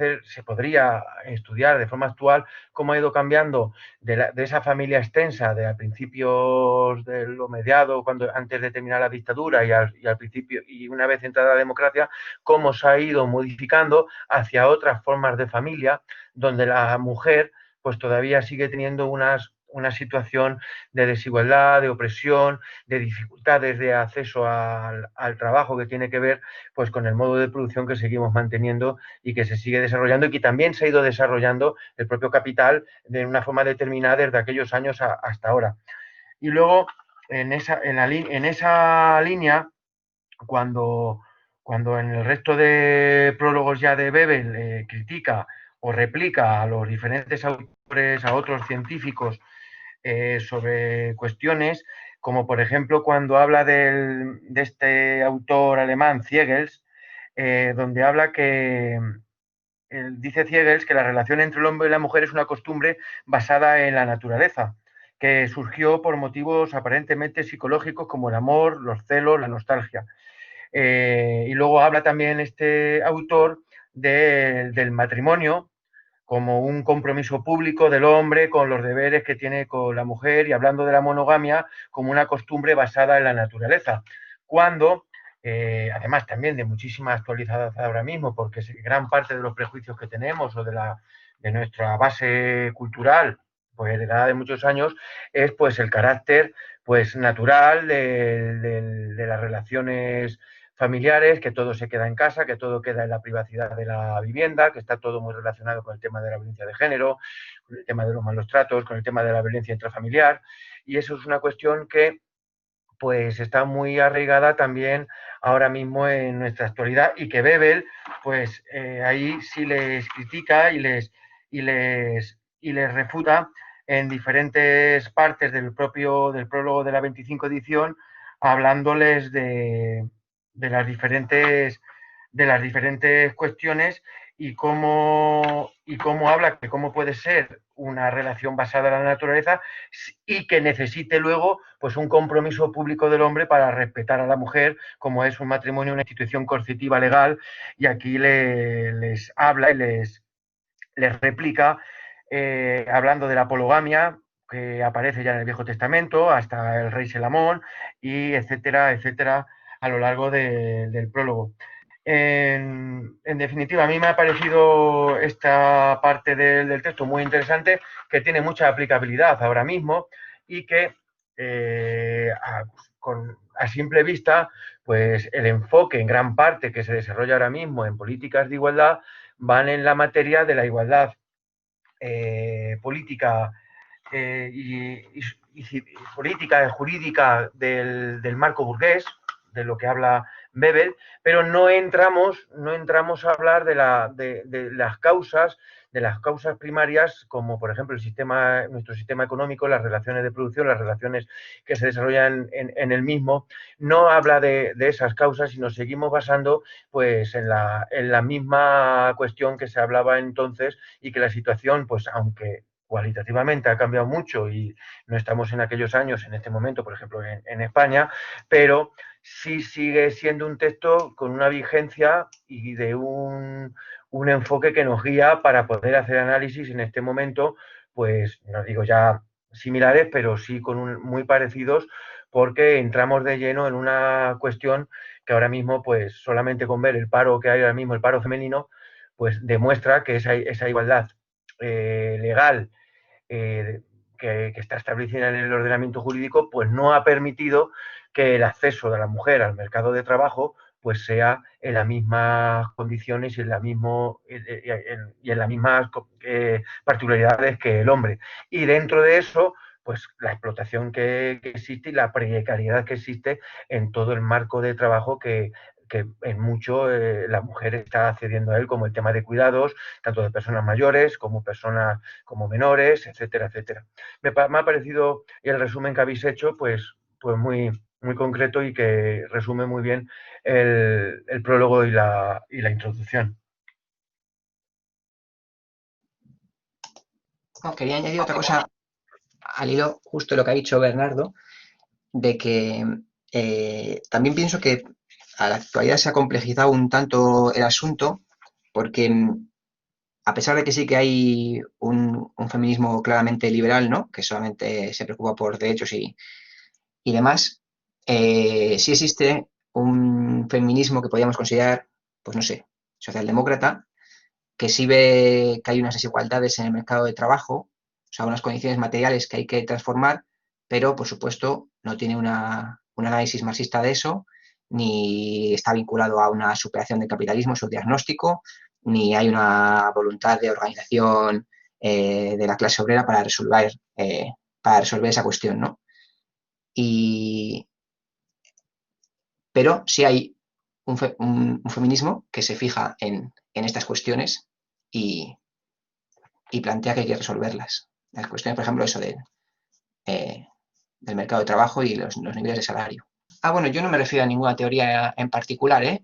estudiar de forma actual cómo ha ido cambiando de esa familia extensa de a principios de lo mediado, antes de terminar la dictadura y al principio, y una vez entrada la democracia, cómo se ha ido modificando hacia otras formas de familia, donde la mujer pues todavía sigue teniendo unas una situación de desigualdad, de opresión, de dificultades de acceso al trabajo que tiene que ver pues con el modo de producción que seguimos manteniendo y que se sigue desarrollando y que también se ha ido desarrollando el propio capital de una forma determinada desde aquellos años hasta ahora. Y luego, en esa línea, cuando en el resto de prólogos ya de Bebel critica o replica a los diferentes autores, a otros científicos, sobre cuestiones como, por ejemplo, cuando habla de este autor alemán, Ziegels, donde habla que, dice Ziegels que la relación entre el hombre y la mujer es una costumbre basada en la naturaleza, que surgió por motivos aparentemente psicológicos como el amor, los celos, la nostalgia. Y luego habla también este autor del matrimonio como un compromiso público del hombre con los deberes que tiene con la mujer y hablando de la monogamia como una costumbre basada en la naturaleza. Cuando, además también de muchísima actualidad ahora mismo, porque gran parte de los prejuicios que tenemos o de nuestra base cultural, pues heredada de muchos años, es pues el carácter pues natural de las relaciones familiares, que todo se queda en casa, que todo queda en la privacidad de la vivienda, que está todo muy relacionado con el tema de la violencia de género, con el tema de los malos tratos, con el tema de la violencia intrafamiliar, y eso es una cuestión que pues está muy arraigada también ahora mismo en nuestra actualidad y que Bebel pues ahí sí les critica y les refuta en diferentes partes del prólogo de la 25 edición, hablándoles de las diferentes cuestiones y cómo habla que cómo puede ser una relación basada en la naturaleza y que necesite luego pues un compromiso público del hombre para respetar a la mujer, como es un matrimonio, una institución coercitiva legal, y aquí les habla y les replica hablando de la poligamia que aparece ya en el Viejo Testamento, hasta el rey Selamón, y etcétera, etcétera, a lo largo del prólogo. En definitiva, a mí me ha parecido esta parte del texto muy interesante, que tiene mucha aplicabilidad ahora mismo y que a simple vista, pues el enfoque en gran parte que se desarrolla ahora mismo en políticas de igualdad van en la materia de la igualdad política y política jurídica del marco burgués, de lo que habla Bebel, pero no entramos a hablar de las causas primarias, como por ejemplo nuestro sistema económico, las relaciones de producción, las relaciones que se desarrollan en el mismo. No habla de esas causas, sino seguimos basando pues en la misma cuestión que se hablaba entonces, y que la situación, pues aunque cualitativamente ha cambiado mucho y no estamos en aquellos años, en este momento, por ejemplo, en España, pero sí sigue siendo un texto con una vigencia y de un enfoque que nos guía para poder hacer análisis en este momento, pues no digo ya similares, pero sí muy parecidos, porque entramos de lleno en una cuestión que ahora mismo, pues solamente con ver el paro que hay ahora mismo, el paro femenino, pues demuestra que esa igualdad legal que está establecida en el ordenamiento jurídico, pues no ha permitido que el acceso de la mujer al mercado de trabajo pues sea en las mismas condiciones y en las mismas particularidades que el hombre. Y dentro de eso, pues la explotación que existe y la precariedad que existe en todo el marco de trabajo que en mucho la mujer está accediendo a él, como el tema de cuidados, tanto de personas mayores como personas como menores, etcétera, etcétera. Me ha parecido el resumen que habéis hecho pues muy, muy concreto y que resume muy bien el prólogo y la introducción. No, quería añadir otra cosa al hilo justo de lo que ha dicho Bernardo, de que también pienso que a la actualidad se ha complejizado un tanto el asunto, porque a pesar de que sí que hay un feminismo claramente liberal, ¿no?, que solamente se preocupa por derechos y demás, sí existe un feminismo que podríamos considerar, pues no sé, socialdemócrata, que sí ve que hay unas desigualdades en el mercado de trabajo sea, unas condiciones materiales que hay que transformar, pero por supuesto no tiene un análisis marxista de eso, ni está vinculado a una superación del capitalismo, su diagnóstico, ni hay una voluntad de organización de la clase obrera para resolver esa cuestión, ¿no? Pero sí hay un feminismo que se fija en estas cuestiones y plantea que hay que resolverlas. Las cuestiones, por ejemplo, eso del mercado de trabajo y los niveles de salario. Bueno, yo no me refiero a ninguna teoría en particular,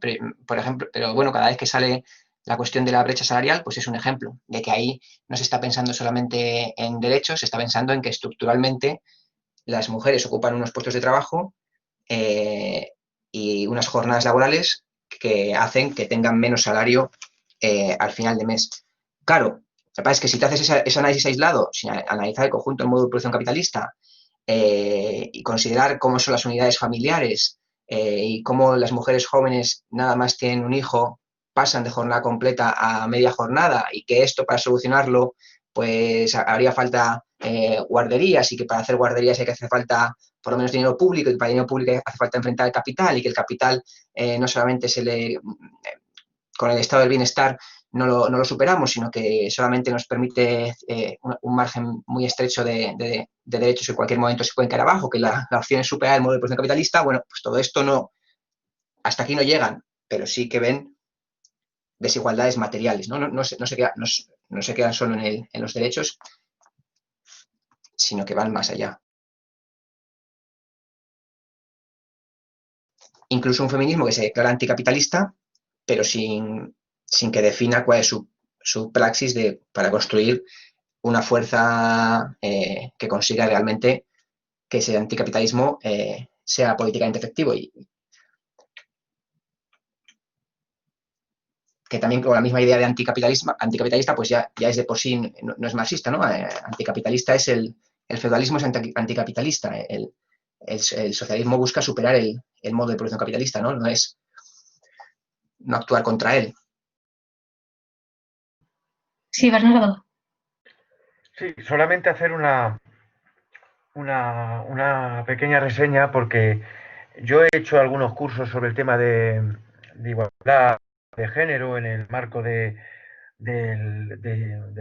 por ejemplo, pero bueno, cada vez que sale la cuestión de la brecha salarial, pues es un ejemplo de que ahí no se está pensando solamente en derechos, se está pensando en que estructuralmente las mujeres ocupan unos puestos de trabajo y unas jornadas laborales que hacen que tengan menos salario al final de mes. Claro, lo que pasa es que si te haces ese análisis aislado, sin analizar el conjunto del modo de producción capitalista y considerar cómo son las unidades familiares y cómo las mujeres jóvenes nada más tienen un hijo, pasan de jornada completa a media jornada y que esto para solucionarlo pues haría falta guarderías y que para hacer guarderías hay que hacer falta por lo menos dinero público y que para dinero público hace falta enfrentar el capital y que el capital no solamente con el estado del bienestar no lo superamos, sino que solamente nos permite un margen muy estrecho de derechos y en cualquier momento se pueden caer abajo, que la opción es superar el modelo de producción capitalista. Bueno, pues todo esto no, hasta aquí no llegan, pero sí que ven desigualdades materiales, ¿no? No se quedan solo en los derechos, sino que van más allá. Incluso un feminismo que se declara anticapitalista, pero sin que defina cuál es su praxis para construir una fuerza que consiga realmente que ese anticapitalismo sea políticamente efectivo y que también con la misma idea de anticapitalista pues ya es de por sí, no es marxista, ¿no? Anticapitalista es el feudalismo es anticapitalista, el socialismo busca superar el modo de producción capitalista, ¿no? No es no actuar contra él. Sí, Bernardo. Sí, solamente hacer una pequeña reseña porque yo he hecho algunos cursos sobre el tema de igualdad de género en el marco del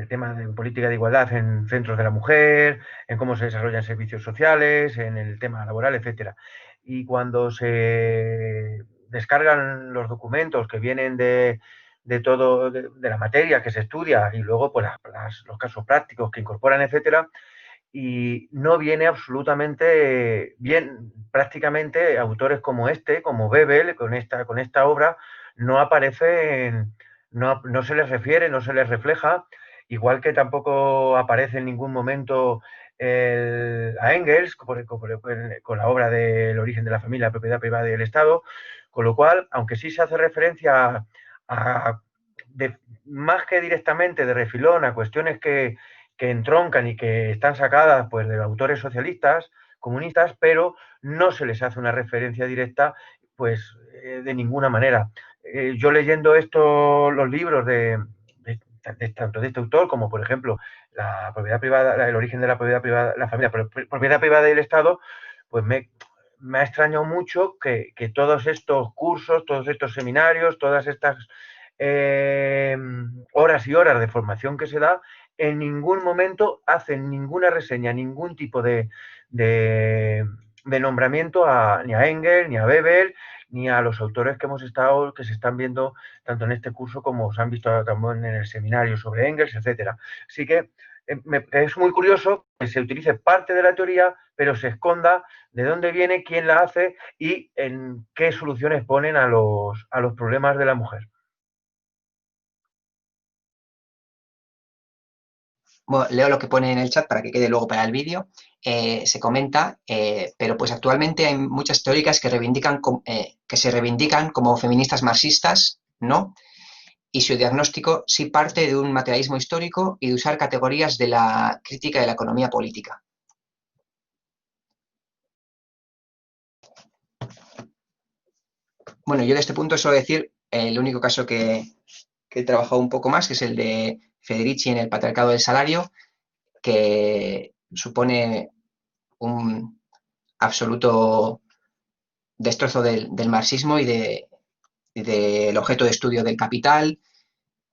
tema de política de igualdad en centros de la mujer, en cómo se desarrollan servicios sociales, en el tema laboral, etcétera. Y cuando se descargan los documentos que vienen de todo, de la materia que se estudia y luego pues, los casos prácticos que incorporan, etcétera, y no viene absolutamente bien, prácticamente autores como como Bebel, con esta obra, no aparecen, no se les refiere, no se les refleja, igual que tampoco aparece en ningún momento a Engels con la obra del origen de la familia, la propiedad privada y el Estado, con lo cual, aunque sí se hace referencia más que directamente de refilón a cuestiones que entroncan y que están sacadas pues, de autores socialistas, comunistas, pero no se les hace una referencia directa pues, de ninguna manera. Yo leyendo los libros tanto de este autor como, por ejemplo, la propiedad privada, el origen de la propiedad privada, la familia, propiedad privada y el Estado, pues me ha extrañado mucho que todos estos cursos, todos estos seminarios, todas estas horas y horas de formación que se da, en ningún momento hacen ninguna reseña, ningún tipo de nombramiento ni a Engels, ni a Bebel, ni a los autores que se están viendo tanto en este curso como se han visto también en el seminario sobre Engels, etcétera. Así que es muy curioso que se utilice parte de la teoría, pero se esconda de dónde viene, quién la hace y en qué soluciones ponen a los problemas de la mujer. Bueno, leo lo que pone en el chat para que quede luego para el vídeo. Se comenta, pero pues actualmente hay muchas teóricas que se reivindican como feministas marxistas, ¿no? Y su diagnóstico sí parte de un materialismo histórico y de usar categorías de la crítica de la economía política. Bueno, yo de este punto suelo decir el único caso que he trabajado un poco más, que es el de Federici en el patriarcado del salario, que supone un absoluto destrozo del marxismo y del objeto de estudio del capital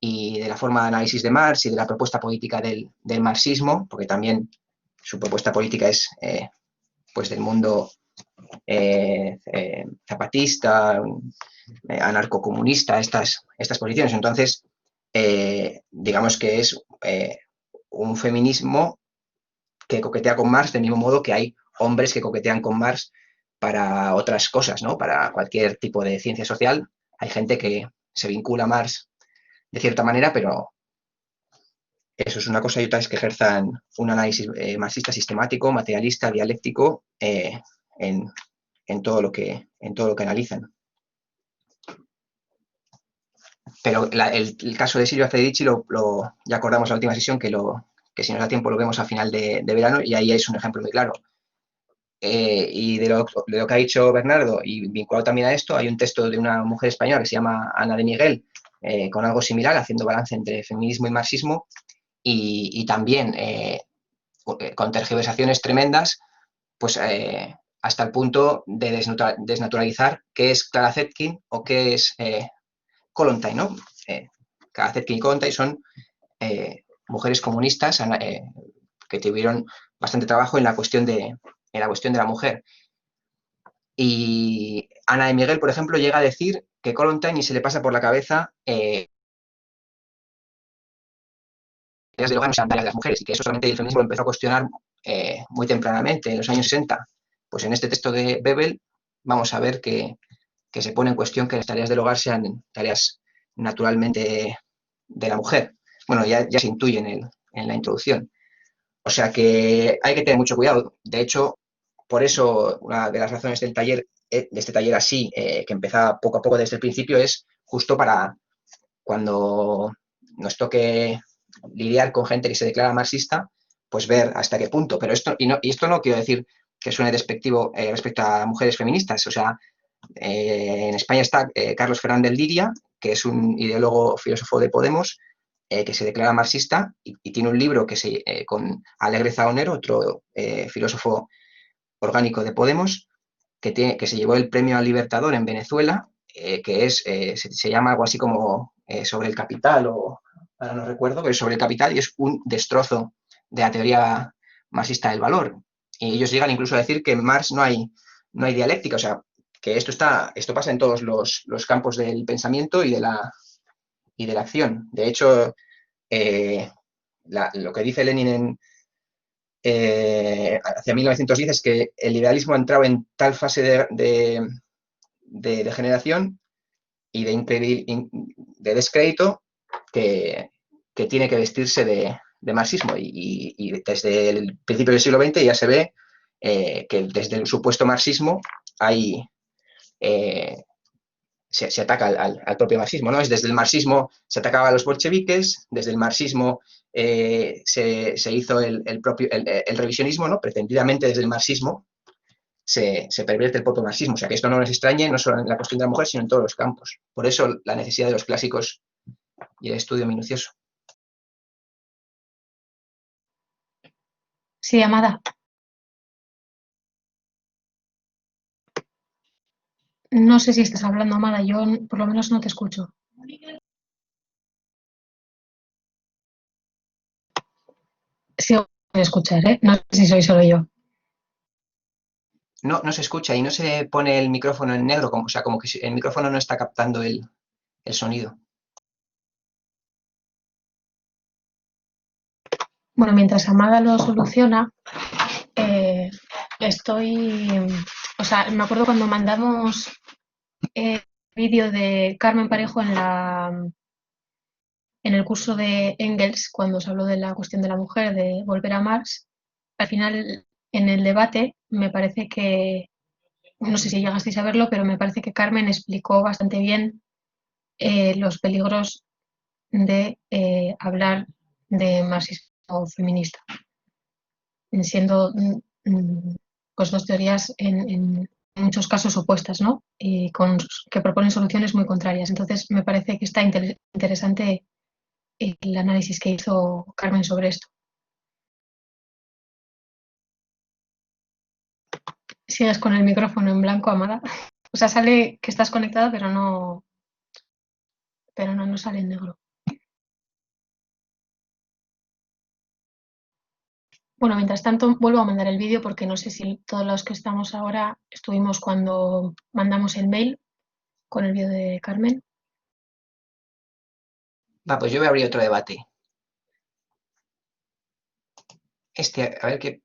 y de la forma de análisis de Marx y de la propuesta política del marxismo, porque también su propuesta política es pues del mundo zapatista, anarcocomunista, estas posiciones. Entonces, digamos que es un feminismo que coquetea con Marx del mismo modo que hay hombres que coquetean con Marx para otras cosas, ¿no? Para cualquier tipo de ciencia social. Hay gente que se vincula a Marx de cierta manera, pero eso es una cosa, y otra es que ejerzan un análisis marxista sistemático, materialista, dialéctico en todo lo que analizan. Pero el caso de Silvia Federici ya acordamos en la última sesión que si nos da tiempo lo vemos a final de verano, y ahí es un ejemplo muy claro. Y de lo que ha dicho Bernardo, y vinculado también a esto, hay un texto de una mujer española que se llama Ana de Miguel, con algo similar, haciendo balance entre feminismo y marxismo, y también con tergiversaciones tremendas, pues hasta el punto de desnaturalizar qué es Clara Zetkin o qué es Kollontai, ¿no? Clara Zetkin y Kollontai son mujeres comunistas que tuvieron bastante trabajo en la cuestión de la mujer. Y Ana de Miguel, por ejemplo, llega a decir que Kollontai ni se le pasa por la cabeza de los de las mujeres, y que eso solamente el feminismo lo empezó a cuestionar muy tempranamente, en los años 60. Pues en este texto de Bebel vamos a ver que se pone en cuestión que las tareas del hogar sean tareas naturalmente de la mujer. Bueno, ya se intuye en la introducción. O sea que hay que tener mucho cuidado. De hecho, por eso una de las razones del taller, de este taller así, que empezaba poco a poco desde el principio, es justo para cuando nos toque lidiar con gente que se declara marxista, pues ver hasta qué punto. Pero esto no quiero decir que suene despectivo respecto a mujeres feministas. O sea, en España está Carlos Fernández Liria, que es un ideólogo filósofo de Podemos, que se declara marxista y tiene un libro con Alegre Zaonero, otro filósofo orgánico de Podemos, que se llevó el premio al Libertador en Venezuela, que se llama algo así como sobre el capital, o ahora no recuerdo, pero es sobre el capital, y es un destrozo de la teoría marxista del valor. Y ellos llegan incluso a decir que en Marx no hay dialéctica, o sea, que esto pasa en todos los campos del pensamiento y de la acción. De hecho, lo que dice Lenin hacia 1910 es que el liberalismo ha entrado en tal fase de degeneración y de descrédito que tiene que vestirse de marxismo. Y desde el principio del siglo XX ya se ve que desde el supuesto marxismo se ataca al propio marxismo, ¿no? Desde el marxismo se atacaba a los bolcheviques, desde el marxismo se hizo el revisionismo, ¿no? Pretendidamente desde el marxismo se pervierte el propio marxismo. O sea que esto no nos extrañe, no solo en la cuestión de la mujer, sino en todos los campos. Por eso la necesidad de los clásicos y el estudio minucioso. Sí, Amada. No sé si estás hablando, Amada, yo por lo menos no te escucho. Sí, puedo escuchar, ¿eh? No sé si soy solo yo. No se escucha y no se pone el micrófono en negro, o sea, como que el micrófono no está captando el sonido. Bueno, mientras Amada lo soluciona, o sea, me acuerdo cuando mandamos el vídeo de Carmen Parejo en el curso de Engels, cuando se habló de la cuestión de la mujer, de volver a Marx, al final en el debate me parece que, no sé si llegasteis a verlo, pero me parece que Carmen explicó bastante bien los peligros de hablar de marxismo feminista, siendo pues dos teorías en muchos casos opuestas, ¿no? Y que proponen soluciones muy contrarias. Entonces me parece que está interesante el análisis que hizo Carmen sobre esto. Sigues con el micrófono en blanco, Amada. O sea, sale que estás conectada, pero no sale en negro. Bueno, mientras tanto, vuelvo a mandar el vídeo porque no sé si todos los que estamos ahora estuvimos cuando mandamos el mail con el vídeo de Carmen. Va, pues yo voy a abrir otro debate. A ver qué.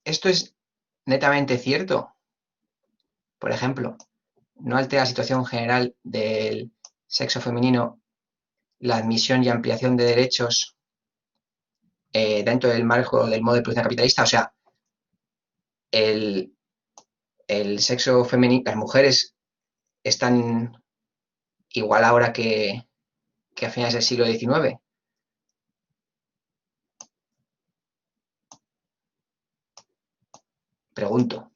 ¿Esto es netamente cierto? Por ejemplo, ¿no altera la situación general del sexo femenino la admisión y ampliación de derechos dentro del marco del modo de producción capitalista? O sea, el sexo femenino, las mujeres están igual ahora que a finales del siglo XIX. Pregunto.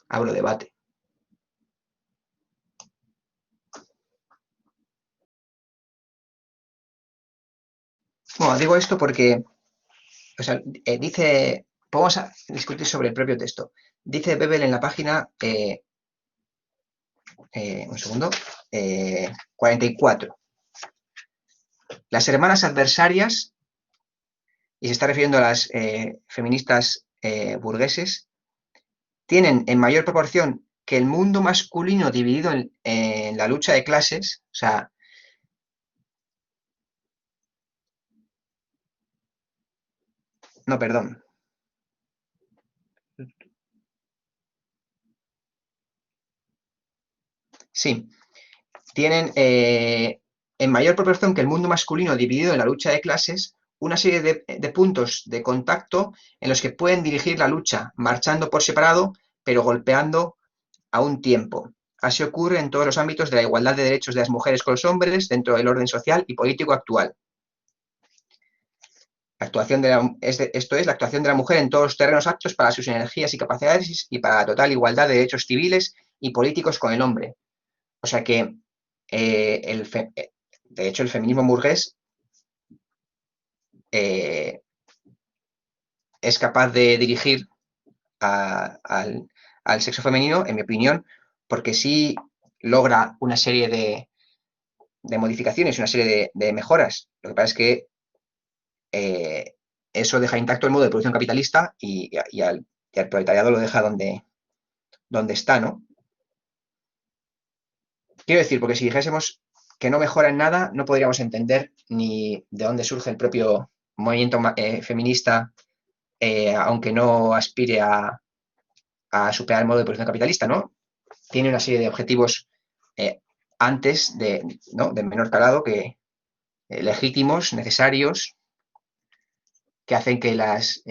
Abro debate. Bueno, digo esto porque, o sea, vamos a discutir sobre el propio texto. Dice Bebel en la página, un segundo, 44. Las hermanas adversarias, y se está refiriendo a las feministas burgueses, tienen en mayor proporción que el mundo masculino dividido en la lucha de clases, o sea, no, perdón. Sí, tienen en mayor proporción que el mundo masculino dividido en la lucha de clases una serie de puntos de contacto en los que pueden dirigir la lucha, marchando por separado, pero golpeando a un tiempo. Así ocurre en todos los ámbitos de la igualdad de derechos de las mujeres con los hombres dentro del orden social y político actual. Esto es la actuación de la mujer en todos los terrenos aptos para sus energías y capacidades y para la total igualdad de derechos civiles y políticos con el hombre. O sea que, de hecho, el feminismo burgués es capaz de dirigir al sexo femenino, en mi opinión, porque sí logra una serie de modificaciones, una serie de mejoras. Lo que pasa es que eso deja intacto el modo de producción capitalista y al proletariado lo deja donde está, ¿no? Quiero decir, porque si dijésemos que no mejora en nada, no podríamos entender ni de dónde surge el propio movimiento feminista, aunque no aspire a superar el modo de producción capitalista, ¿no? Tiene una serie de objetivos antes ¿no? de menor calado que legítimos, necesarios, que hacen que las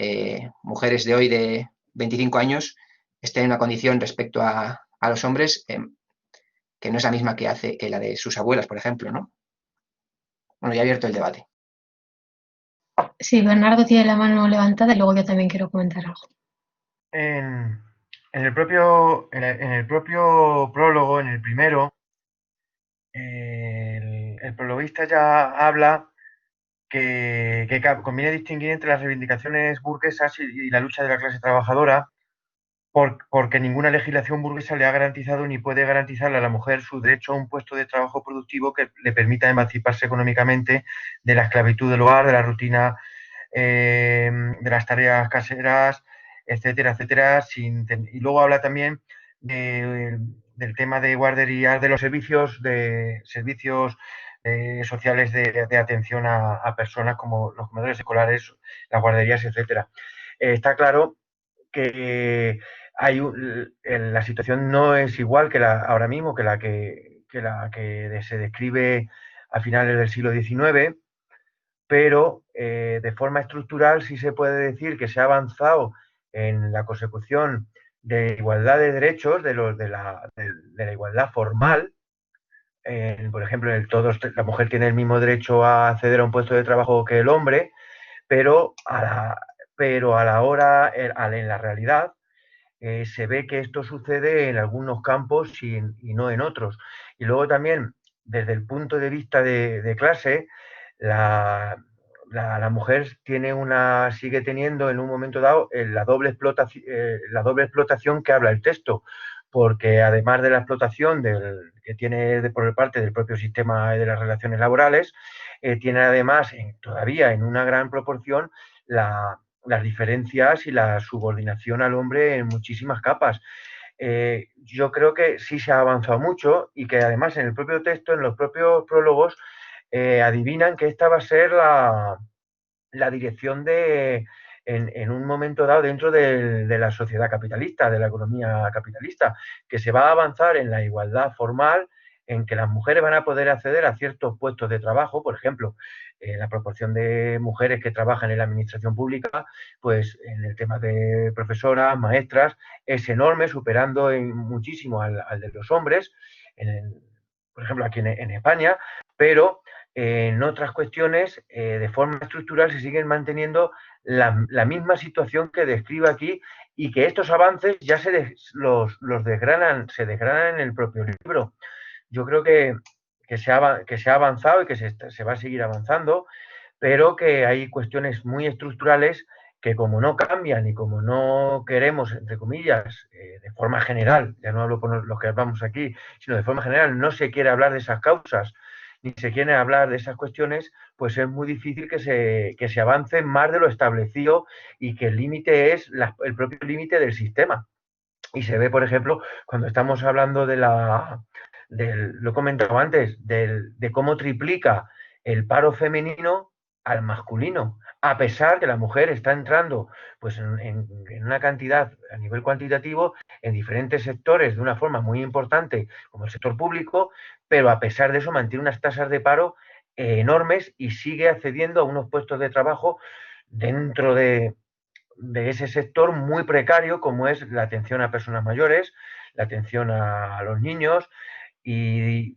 mujeres de hoy de 25 años estén en una condición respecto a los hombres que no es la misma que la de sus abuelas, por ejemplo, ¿no? Bueno, ya he abierto el debate. Sí, Bernardo tiene la mano levantada y luego yo también quiero comentar algo. En el propio prólogo, en el primero, el prologuista ya habla que conviene distinguir entre las reivindicaciones burguesas y la lucha de la clase trabajadora, porque ninguna legislación burguesa le ha garantizado ni puede garantizarle a la mujer su derecho a un puesto de trabajo productivo que le permita emanciparse económicamente de la esclavitud del hogar, de la rutina, de las tareas caseras, etcétera, etcétera. Y luego habla también del tema de guarderías, de los servicios sociales de atención a personas como los comedores escolares, las guarderías, etcétera. Está claro que la situación no es igual que ahora mismo que la que se describe a finales del siglo XIX, pero de forma estructural sí se puede decir que se ha avanzado en la consecución de igualdad de derechos, de la igualdad formal. Por ejemplo, la mujer tiene el mismo derecho a acceder a un puesto de trabajo que el hombre, pero a la hora, en la realidad, se ve que esto sucede en algunos campos y no en otros. Y luego también, desde el punto de vista de clase, la mujer sigue teniendo en un momento dado la doble explotación que habla el texto, porque además de la explotación que tiene por parte del propio sistema de las relaciones laborales, tiene además todavía en una gran proporción las diferencias y la subordinación al hombre en muchísimas capas. Yo creo que sí se ha avanzado mucho y que además en el propio texto, en los propios prólogos, adivinan que esta va a ser la dirección en un momento dado dentro de la sociedad capitalista, de la economía capitalista, que se va a avanzar en la igualdad formal, en que las mujeres van a poder acceder a ciertos puestos de trabajo. Por ejemplo, la proporción de mujeres que trabajan en la administración pública, pues en el tema de profesoras, maestras, es enorme, superando muchísimo al de los hombres, por ejemplo, aquí en España, pero en otras cuestiones, de forma estructural, se siguen manteniendo la misma situación que describe aquí, y que estos avances ya los desgranan, se desgranan en el propio libro. Yo creo que se ha avanzado y que se va a seguir avanzando, pero que hay cuestiones muy estructurales que, como no cambian y como no queremos, entre comillas, de forma general, ya no hablo por los que hablamos aquí, sino de forma general, no se quiere hablar de esas causas ni se quiere hablar de esas cuestiones, pues es muy difícil que se avance más de lo establecido, y que el límite es el propio límite del sistema. Y se ve, por ejemplo, cuando estamos hablando lo he comentado antes, de cómo triplica el paro femenino al masculino, a pesar que la mujer está entrando pues en una cantidad a nivel cuantitativo en diferentes sectores de una forma muy importante, como el sector público, pero a pesar de eso mantiene unas tasas de paro enormes y sigue accediendo a unos puestos de trabajo dentro de ese sector muy precario, como es la atención a personas mayores, la atención a los niños. Y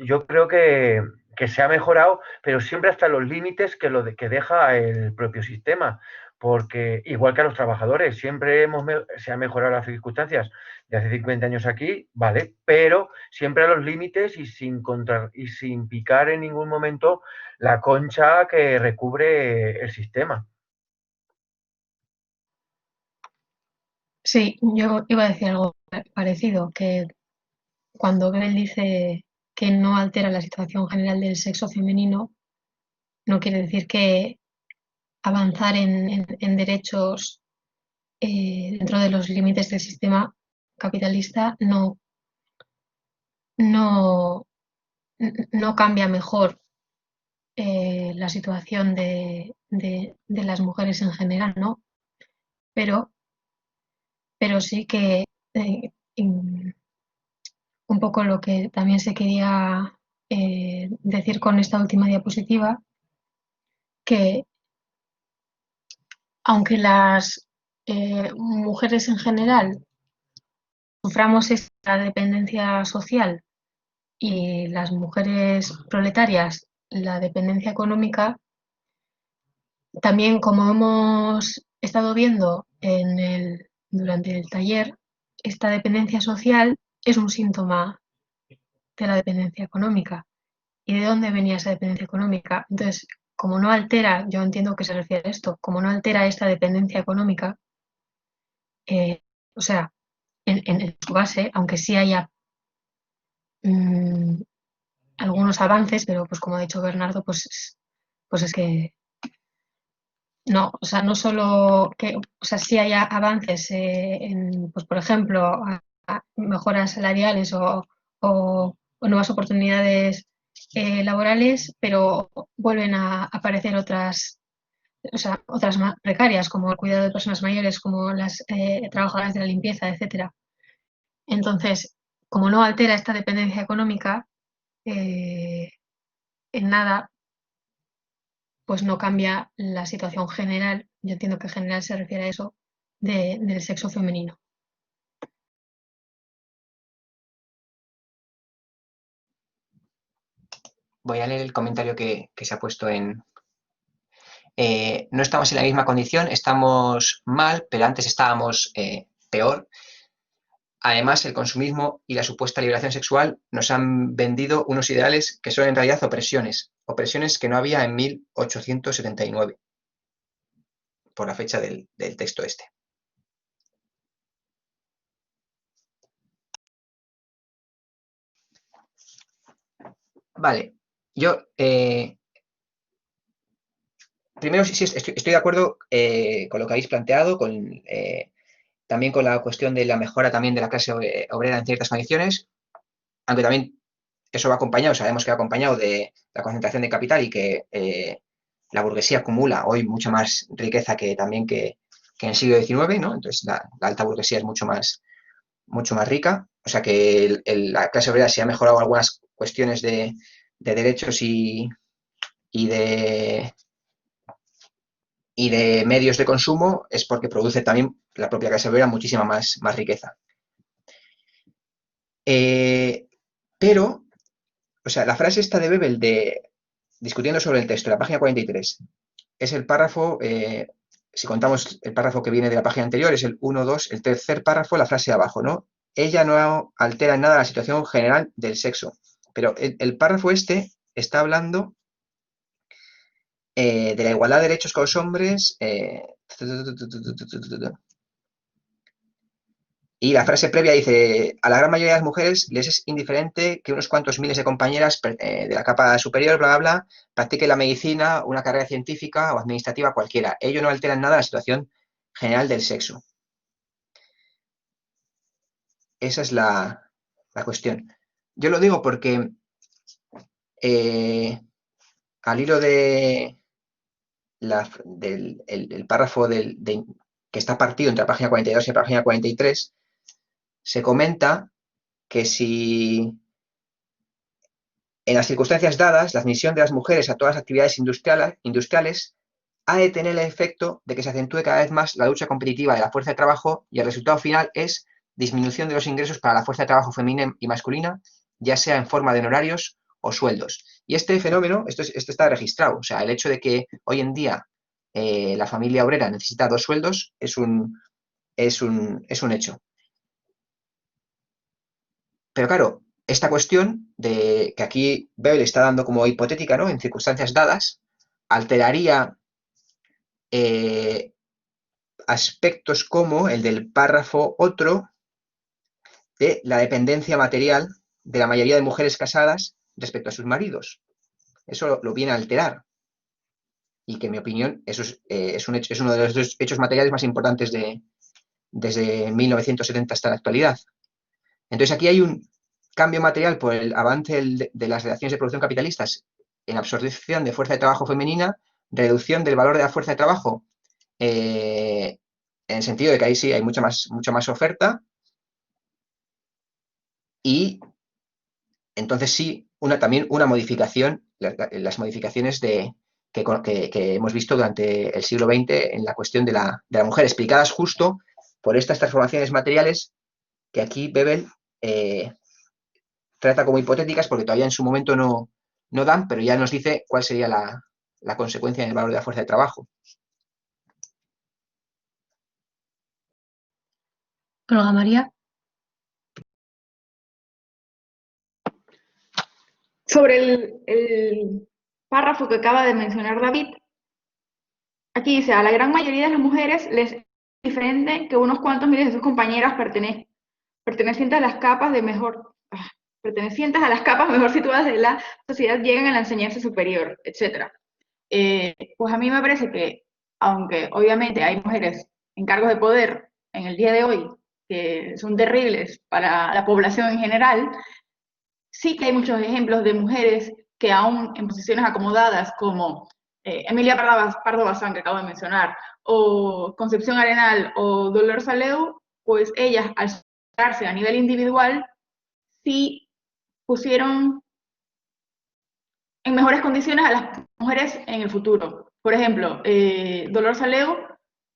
yo creo que se ha mejorado, pero siempre hasta los límites que deja el propio sistema, porque igual que a los trabajadores, siempre se han mejorado las circunstancias de hace 50 años aquí, vale, pero siempre a los límites y sin picar en ningún momento la concha que recubre el sistema. Sí, yo iba a decir algo parecido, que cuando Bell dice que no altera la situación general del sexo femenino, no quiere decir que avanzar en derechos dentro de los límites del sistema capitalista no, no cambia mejor la situación de las mujeres en general, ¿no? Pero sí que un poco lo que también se quería decir con esta última diapositiva, que aunque las mujeres en general suframos esta dependencia social y las mujeres proletarias la dependencia económica, también, como hemos estado viendo durante el taller, esta dependencia social es un síntoma de la dependencia económica. ¿Y de dónde venía esa dependencia económica? Entonces, como no altera, yo entiendo que se refiere a esto, como no altera esta dependencia económica, o sea, en su base, aunque sí haya algunos avances, pero pues como ha dicho Bernardo, pues es que no, o sea, no solo que, o sea, sí haya avances pues por ejemplo, a mejoras salariales o nuevas oportunidades laborales, pero vuelven a aparecer otras, o sea, otras más precarias, como el cuidado de personas mayores, como las trabajadoras de la limpieza, etcétera. Entonces, como no altera esta dependencia económica, en nada, pues no cambia la situación general, yo entiendo que general se refiere a eso, del sexo femenino. Voy a leer el comentario que se ha puesto en... no estamos en la misma condición, estamos mal, pero antes estábamos peor. Además, el consumismo y la supuesta liberación sexual nos han vendido unos ideales que son en realidad opresiones. opresiones que no había en 1879, por la fecha del texto este. Vale, yo primero sí, estoy de acuerdo con lo que habéis planteado, también con la cuestión de la mejora también de la clase obrera en ciertas condiciones, aunque también eso va acompañado, sabemos que va acompañado de la concentración de capital y que la burguesía acumula hoy mucha más riqueza que también que en el siglo XIX, ¿no? Entonces la alta burguesía es mucho más rica, o sea que la clase obrera se ha mejorado algunas cuestiones de derechos y de medios de consumo, es porque produce también la propia clase obrera muchísima más riqueza. Pero, o sea, la frase esta de Bebel discutiendo sobre el texto, la página 43, es el párrafo, si contamos el párrafo que viene de la página anterior, es el 1, 2, el tercer párrafo, la frase de abajo, ¿no? Ella no altera en nada la situación general del sexo. Pero el párrafo este está hablando de la igualdad de derechos con los hombres. Y la frase previa dice: a la gran mayoría de las mujeres les es indiferente que unos cuantos miles de compañeras de la capa superior, bla, bla, bla, practiquen la medicina, una carrera científica o administrativa cualquiera. Ello no altera en nada la situación general del sexo. Esa es la cuestión. Yo lo digo porque al hilo del párrafo que está partido entre la página 42 y la página 43, se comenta que si en las circunstancias dadas la admisión de las mujeres a todas las actividades industriales ha de tener el efecto de que se acentúe cada vez más la lucha competitiva de la fuerza de trabajo, y el resultado final es disminución de los ingresos para la fuerza de trabajo femenina y masculina, ya sea en forma de honorarios o sueldos. Y este fenómeno, esto está registrado, o sea, el hecho de que hoy en día la familia obrera necesita 2 sueldos es un hecho. Pero claro, esta cuestión de que aquí Bebel está dando como hipotética, ¿no? En circunstancias dadas, alteraría aspectos como el del párrafo otro de la dependencia material de la mayoría de mujeres casadas respecto a sus maridos. Eso lo viene a alterar. Y que, en mi opinión, eso es uno de los hechos materiales más importantes desde 1970 hasta la actualidad. Entonces, aquí hay un cambio material por el avance de las relaciones de producción capitalistas en absorción de fuerza de trabajo femenina, reducción del valor de la fuerza de trabajo, en el sentido de que ahí sí hay mucha más oferta, y entonces sí, también una modificación, las modificaciones que hemos visto durante el siglo XX en la cuestión de la mujer, explicadas justo por estas transformaciones materiales que aquí Bebel trata como hipotéticas, porque todavía en su momento no dan, pero ya nos dice cuál sería la consecuencia en el valor de la fuerza de trabajo. Olga María. Sobre el párrafo que acaba de mencionar David, aquí dice: a la gran mayoría de las mujeres les es diferente que unos cuantos miles de sus compañeras pertenecientes a las capas pertenecientes a las capas mejor situadas de la sociedad lleguen a la enseñanza superior, etc. Pues a mí me parece que, aunque obviamente hay mujeres en cargos de poder en el día de hoy que son terribles para la población en general, sí que hay muchos ejemplos de mujeres que aún en posiciones acomodadas, como Emilia Pardo Bazán, que acabo de mencionar, o Concepción Arenal o Dolores Aleu, pues ellas, al darse a nivel individual, sí pusieron en mejores condiciones a las mujeres en el futuro. Por ejemplo, Dolores Aleu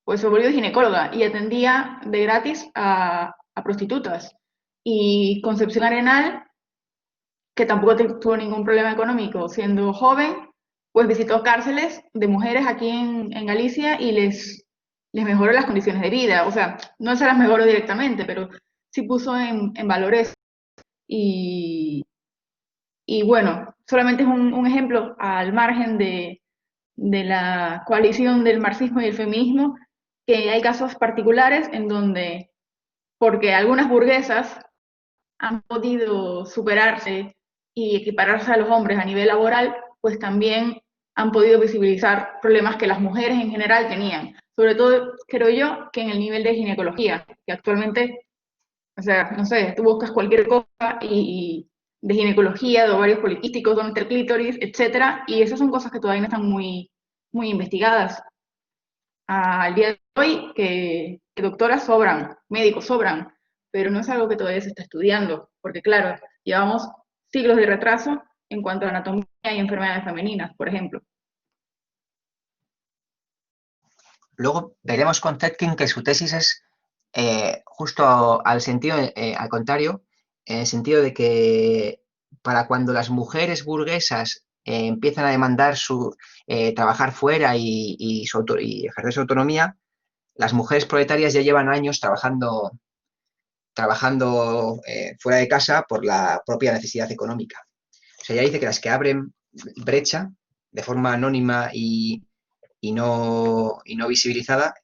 pues se volvió ginecóloga y atendía de gratis a prostitutas. Y Concepción Arenal, que tampoco tuvo ningún problema económico siendo joven, pues visitó cárceles de mujeres aquí en Galicia y les mejoró las condiciones de vida. O sea, no se las mejoró directamente, pero sí puso en valor eso. Y bueno, solamente es un ejemplo al margen de la coalición del marxismo y el feminismo, que hay casos particulares en donde, porque algunas burguesas han podido superarse y equipararse a los hombres a nivel laboral, pues también han podido visibilizar problemas que las mujeres en general tenían. Sobre todo, creo yo, que en el nivel de ginecología, que actualmente, o sea, no sé, tú buscas cualquier cosa y de ginecología, de ovarios poliquísticos, dónde está el clítoris, etcétera, y esas son cosas que todavía no están muy investigadas. Al día de hoy, que doctoras sobran, médicos sobran, pero no es algo que todavía se está estudiando, porque claro, llevamos siglos de retraso en cuanto a anatomía y enfermedades femeninas, por ejemplo. Luego veremos con Tetkin que su tesis es justo al contrario, en el sentido de que para cuando las mujeres burguesas empiezan a demandar trabajar fuera y ejercer su autonomía, las mujeres proletarias ya llevan años trabajando fuera de casa por la propia necesidad económica. O sea, ya dice que las que abren brecha de forma anónima y no visibilizada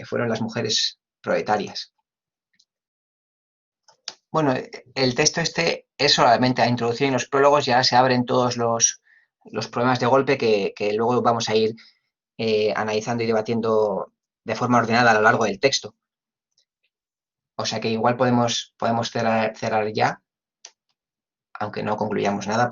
fueron las mujeres proletarias. Bueno, el texto este es solamente la introducción y los prólogos, ya se abren todos los problemas de golpe que luego vamos a ir analizando y debatiendo de forma ordenada a lo largo del texto. O sea que igual podemos cerrar ya, aunque no concluyamos nada,